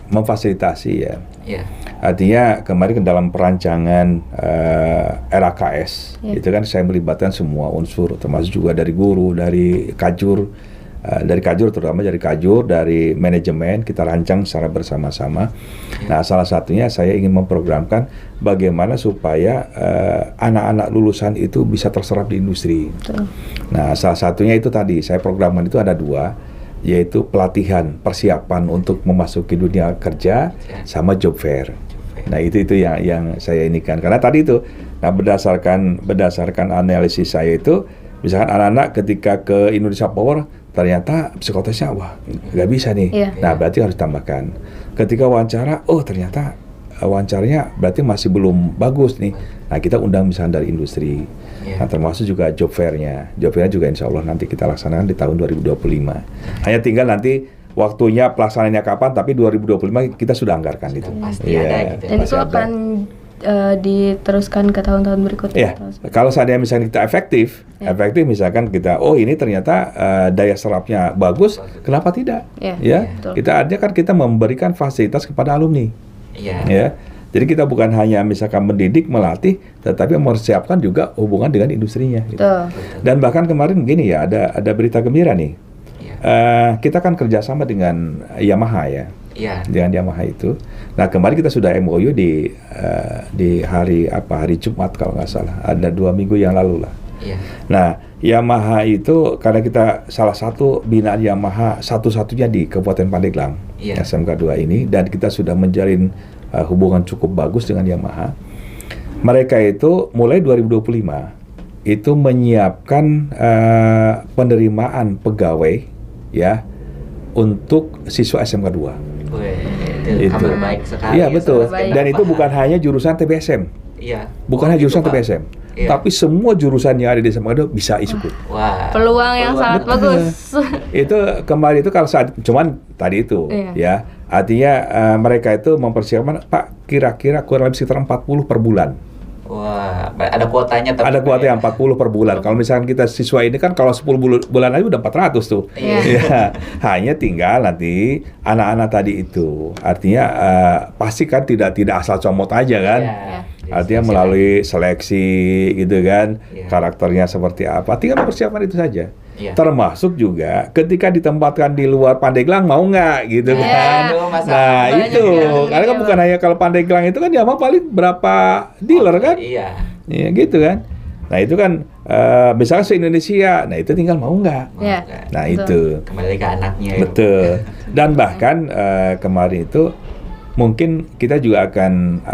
memfasilitasi ya. Artinya kemarin dalam perancangan RAKS itu kan saya melibatkan semua unsur, termasuk juga dari guru, dari kajur, dari manajemen kita rancang secara bersama-sama. Nah salah satunya saya ingin memprogramkan bagaimana supaya anak-anak lulusan itu bisa terserap di industri. Nah salah satunya itu tadi saya programkan itu ada 2, yaitu pelatihan persiapan untuk memasuki dunia kerja sama job fair. Nah itu yang saya inikan karena tadi itu berdasarkan analisis saya itu misalkan anak-anak ketika ke Indonesia Power ternyata psikotesnya wah nggak bisa nih. Nah berarti harus tambahkan. Ketika wawancara, oh ternyata wawancaranya berarti masih belum bagus nih. Nah kita undang misalnya dari industri. Nah termasuk juga job fair-nya. Job fair-nya juga insya Allah nanti kita laksanakan di tahun 2025. Hanya tinggal nanti waktunya pelaksanaannya kapan, tapi 2025 kita sudah anggarkan itu. Pasti ada gitu. Dan itu akan diteruskan ke tahun-tahun berikutnya. Kalau seandainya misalnya kita efektif misalkan kita, oh ini ternyata daya serapnya bagus, kenapa tidak? Kita artinya kan kita memberikan fasilitas kepada alumni. Jadi kita bukan hanya misalkan mendidik, melatih, tetapi mempersiapkan juga hubungan dengan industrinya. Gitu. Dan bahkan kemarin begini ya, ada berita gembira nih. Kita kan kerjasama dengan Yamaha ya. Dengan Yamaha itu. Nah kemarin kita sudah MOU di hari Jumat kalau nggak salah. Ada 2 minggu yang lalu lah. Nah Yamaha itu karena kita salah satu binaan Yamaha satu-satunya di Kabupaten Pandeglang, SMK 2 ini, dan kita sudah menjalin hubungan cukup bagus dengan Yamaha. Mereka itu mulai 2025 itu menyiapkan penerimaan pegawai ya untuk siswa SMK 2. Itu kabar baik sekali. Iya betul. Dan itu bukan hanya jurusan TBSM. Bukan hanya jurusan TBSM. Tapi semua jurusan yang ada di SMK 2 bisa ikut. Peluang yang sangat bagus. Itu kemarin itu kalau saat cuman tadi itu ya. Artinya mereka itu mempersiapkan Pak kira-kira kurang lebih sekitar 40 per bulan. Wah, ada kuotanya. Ada kuotanya 40 per bulan. Kalau misalkan kita siswa ini kan kalau 10 bulan aja udah 400 tuh. Ya, hanya tinggal nanti anak-anak tadi itu. Artinya pasti kan tidak asal comot aja kan. Artinya melalui seleksi gitu kan. Karakternya seperti apa. Tinggal mempersiapkan itu saja. Termasuk juga ketika ditempatkan di luar Pandeglang mau nggak gitu kan. Nah itu karena kan bukan hanya kalau Pandeglang itu kan ya paling berapa dealer kan. Iya gitu kan. Nah itu kan misalnya se-Indonesia, nah itu tinggal mau nggak. Nah itu kembali ke anaknya. Betul. Dan bahkan kemarin itu mungkin kita juga akan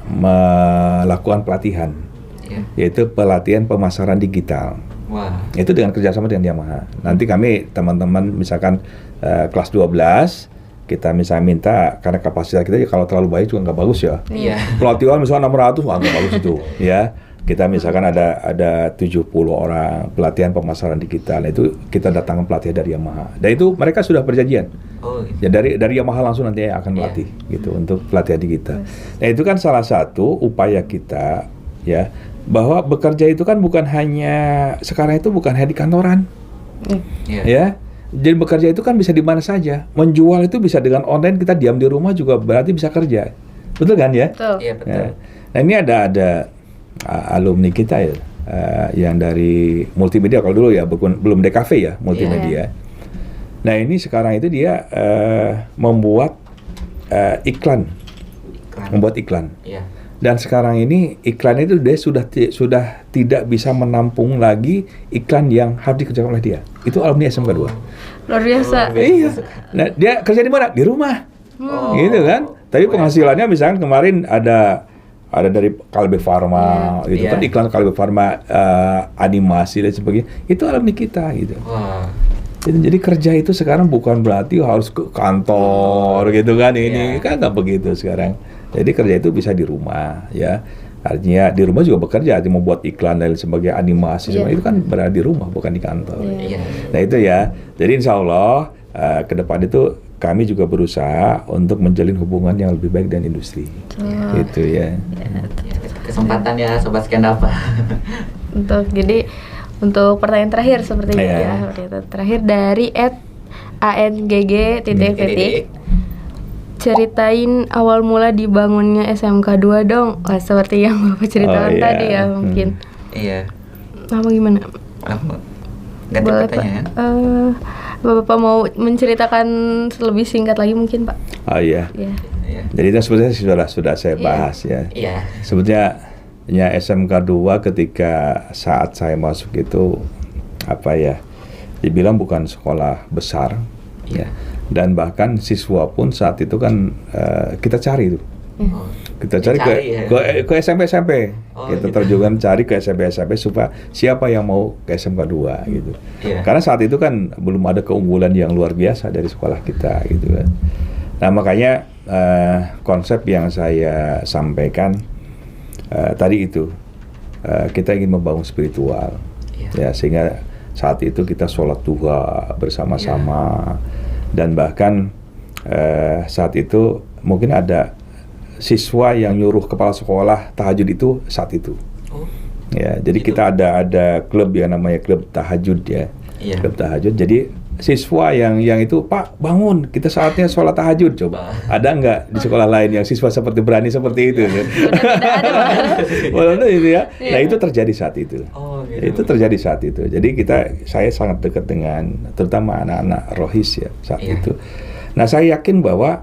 melakukan pelatihan, yaitu pelatihan pemasaran digital. Itu dengan kerjasama dengan Yamaha. Nanti kami teman-teman misalkan kelas 12 kita misalnya minta karena kapasitas kita kalau terlalu baik juga nggak bagus ya. Pelatihan misalnya 600 nggak bagus itu ya. Kita misalkan ada 70 orang pelatihan pemasaran digital. Nah, itu kita datangkan pelatihan dari Yamaha. Dan itu mereka sudah perjanjian. Ya dari Yamaha langsung nanti akan melatih gitu untuk pelatihan digital. Nah itu kan salah satu upaya kita ya. Bahwa bekerja itu kan bukan hanya sekarang itu bukan hanya di kantoran, ya. Jadi bekerja itu kan bisa di mana saja. Menjual itu bisa dengan online, kita diam di rumah juga berarti bisa kerja, betul kan ya? Betul. Iya betul. Nah ini ada alumni kita ya, yang dari multimedia kalau dulu ya belum DKV ya multimedia. Nah ini sekarang itu dia membuat iklan. Dan sekarang ini iklan itu dia sudah tidak bisa menampung lagi iklan yang harus dikerjakan oleh dia. Itu alumni SMK 2. Luar biasa. Iya. Nah, dia kerja di mana? Di rumah. Gitu kan. Tapi penghasilannya misalkan kemarin ada dari Kalbe Pharma gitu kan, iklan Kalbe Pharma, animasi dan sebagainya. Itu alumni kita gitu. Jadi kerja itu sekarang bukan berarti harus ke kantor gitu kan, ini kan nggak begitu sekarang. Jadi kerja itu bisa di rumah ya. Artinya di rumah juga bekerja, artinya membuat iklan dan sebagainya, animasi semua itu kan berada di rumah bukan di kantor. Nah itu ya. Jadi insya Allah ke depan itu kami juga berusaha untuk menjalin hubungan yang lebih baik dengan industri. Itu ya. Kesempatan ya Sobat Skandapa. Untuk pertanyaan terakhir seperti ini ya. Terakhir dari @angg_. Ceritain awal mula dibangunnya SMK 2 dong. Seperti yang Bapak ceritakan tadi ya mungkin. Iya. Mama gimana? Ganti pertanyaan. Bapak mau menceritakan lebih singkat lagi mungkin Pak? Oh iya. Jadi itu sebetulnya sudah saya bahas ya. Sebetulnya SMK 2 ketika saat saya masuk itu dibilang bukan sekolah besar ya. Dan bahkan siswa pun saat itu kan kita cari tuh. Kita cari ke SMP. Kita terjun cari ke SMP supaya siapa yang mau ke SMK 2 gitu. Karena saat itu kan belum ada keunggulan yang luar biasa dari sekolah kita gitu kan. Nah, makanya konsep yang saya sampaikan tadi itu kita ingin membangun spiritual. Ya, sehingga saat itu kita sholat duha bersama-sama. Dan bahkan saat itu mungkin ada siswa yang nyuruh kepala sekolah tahajud itu saat itu. Ya, jadi kita ada klub yang namanya klub tahajud ya. Klub tahajud. Jadi siswa yang itu, Pak bangun, kita saatnya sholat tahajud. Coba ada nggak di sekolah lain yang siswa seperti berani seperti itu? Tidak ada. Itu ya. Nah itu terjadi saat itu. Itu terjadi saat itu. Jadi saya sangat dekat dengan terutama anak-anak rohis ya saat itu. Nah saya yakin bahwa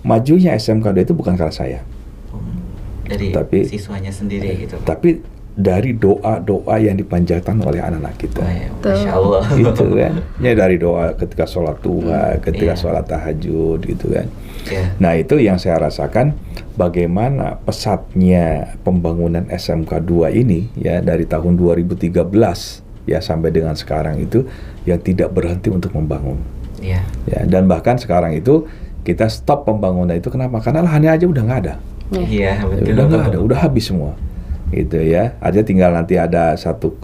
majunya SMK 2 itu bukan karena saya. Tapi siswanya sendiri gitu. Tapi dari doa-doa yang dipanjatkan oleh anak-anak kita. Masya Allah. Itu kan. Ya dari doa ketika sholat duha, ketika sholat tahajud gitu kan. Nah itu yang saya rasakan bagaimana pesatnya pembangunan SMK 2 ini ya dari tahun 2013 ya sampai dengan sekarang itu yang tidak berhenti untuk membangun. Ya, dan bahkan sekarang itu kita stop pembangunan itu kenapa? Karena lahannya aja udah nggak ada. Iya, betul. Udah nggak ada, udah habis semua. Gitu ya. Aja tinggal nanti ada satu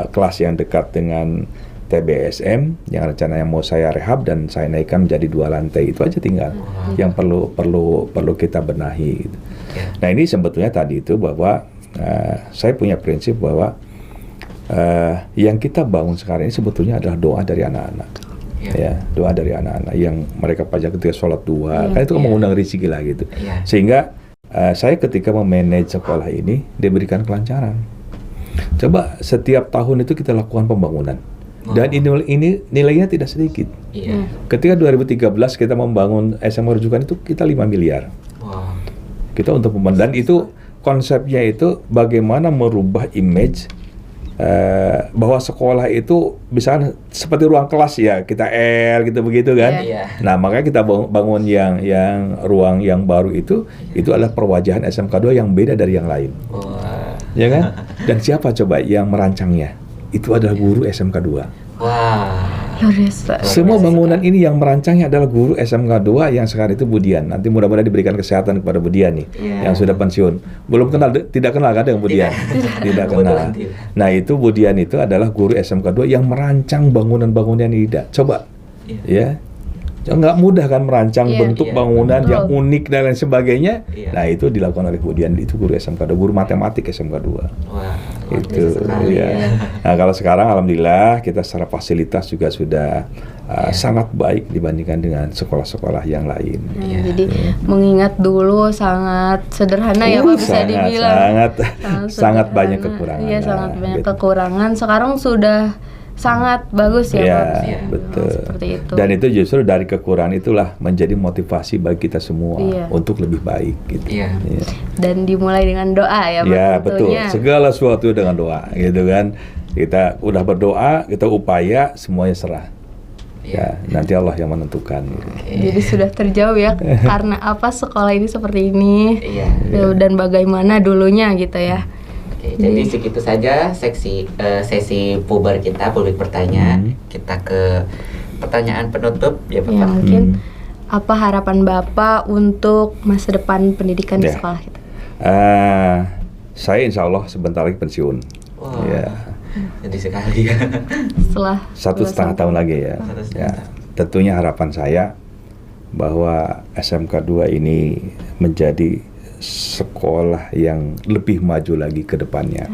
kelas yang dekat dengan TBSM yang rencananya mau saya rehab dan saya naikkan menjadi 2 lantai. Itu aja tinggal yang perlu kita benahi gitu. Nah, ini sebetulnya tadi itu bahwa saya punya prinsip bahwa yang kita bangun sekarang ini sebetulnya adalah doa dari anak-anak. Ya, doa dari anak-anak yang mereka pajak ketika sholat duha. Kan itu kan mengundang rezeki lah gitu. Sehingga saya ketika memanage sekolah ini diberikan kelancaran. Coba setiap tahun itu kita lakukan pembangunan dan ini nilainya tidak sedikit. Ketika 2013 kita membangun SMA rujukan itu kita 5 miliar. Kita untuk pembangunan dan itu konsepnya itu bagaimana merubah image bahwa sekolah itu bisa seperti ruang kelas ya kita gitu begitu kan. Nah makanya kita bangun yang ruang yang baru itu adalah perwajahan SMK 2 yang beda dari yang lain. Ya kan? Dan siapa coba yang merancangnya? Itu adalah guru SMK 2. Semua bangunan ini yang merancangnya adalah guru SMK 2 yang sekarang itu Budian. Nanti mudah-mudahan diberikan kesehatan kepada Budian nih, yang sudah pensiun. Tidak kenal kan dengan Budian? Tidak kenal. Nah itu Budian itu adalah guru SMK 2 yang merancang bangunan-bangunan ini. Coba, ya. Nggak mudah kan merancang bentuk bangunan yang unik dan lain sebagainya. Nah itu dilakukan oleh Budian, itu guru SMK 2, guru matematik SMK 2. Itu ya. Nah kalau sekarang alhamdulillah kita secara fasilitas juga sudah sangat baik dibandingkan dengan sekolah-sekolah yang lain. Jadi mengingat dulu sangat sederhana ya Pak, bisa dibilang sangat banyak kekurangan. Iya sangat banyak kekurangan. Sekarang sudah sangat bagus ya Pak. Betul. Seperti itu. Dan itu justru dari kekurangan itulah menjadi motivasi bagi kita semua untuk lebih baik gitu. Dan dimulai dengan doa ya Pak. Ya betul. Segala sesuatu dengan doa gitu kan. Kita udah berdoa, kita upaya, semuanya serah. Ya, nanti Allah yang menentukan. Jadi sudah terjawab ya karena apa sekolah ini seperti ini. Dan bagaimana dulunya gitu ya. Jadi segitu saja sesi puber kita, publik bertanya. Kita ke pertanyaan penutup ya Bapak. Mungkin apa harapan Bapak untuk masa depan pendidikan di sekolah kita? Saya insya Allah sebentar lagi pensiun. Jadi sekali ya. Setelah 1,5 tahun lagi ya. Tentunya harapan saya bahwa SMK 2 ini menjadi sekolah yang lebih maju lagi ke depannya.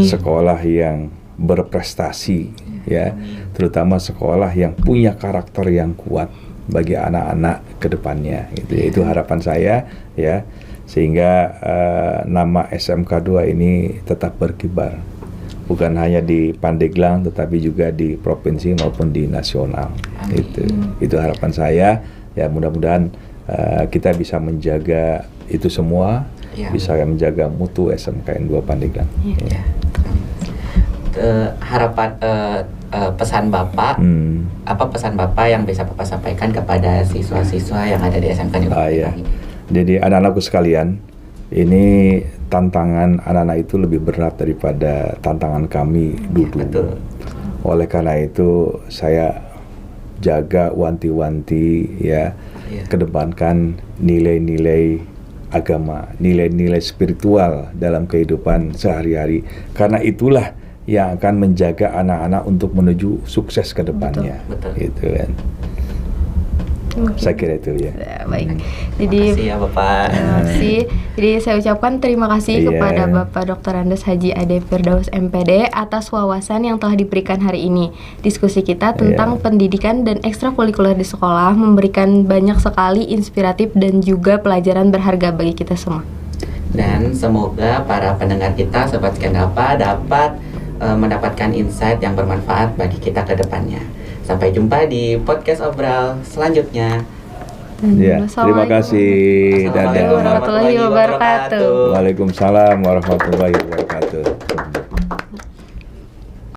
Sekolah yang berprestasi ya, terutama sekolah yang punya karakter yang kuat bagi anak-anak ke depannya gitu. Itu harapan saya ya, sehingga nama SMK 2 ini tetap berkibar. Bukan hanya di Pandeglang tetapi juga di provinsi maupun di nasional. Itu harapan saya ya, mudah-mudahan kita bisa menjaga itu semua, bisa menjaga mutu SMKN 2 Pandeglang. Harapan pesan Bapak, apa pesan Bapak yang bisa Bapak sampaikan kepada siswa-siswa yang ada di SMKN 2 Pandeglang ini? Jadi anak-anakku sekalian, ini tantangan anak-anak itu lebih berat daripada tantangan kami dulu. Oleh karena itu saya jaga wanti-wanti ya, kedepankan nilai-nilai agama, nilai-nilai spiritual dalam kehidupan sehari-hari. Karena itulah yang akan menjaga anak-anak untuk menuju sukses ke depannya. Gitu kan. Saya kira itu ya. Baik. Jadi makasih ya Bapak. Terima kasih. Jadi saya ucapkan terima kasih kepada Bapak Dr. Andes Haji Ade Firdaus MPD atas wawasan yang telah diberikan hari ini. Diskusi kita tentang pendidikan dan ekstrakurikuler di sekolah memberikan banyak sekali inspiratif dan juga pelajaran berharga bagi kita semua. Dan semoga para pendengar kita Sobat Skandapa dapat mendapatkan insight yang bermanfaat bagi kita ke depannya. Sampai jumpa di podcast Obral selanjutnya. Ya, terima kasih. Assalamualaikum warahmatullahi wabarakatuh. Waalaikumsalam warahmatullahi wabarakatuh.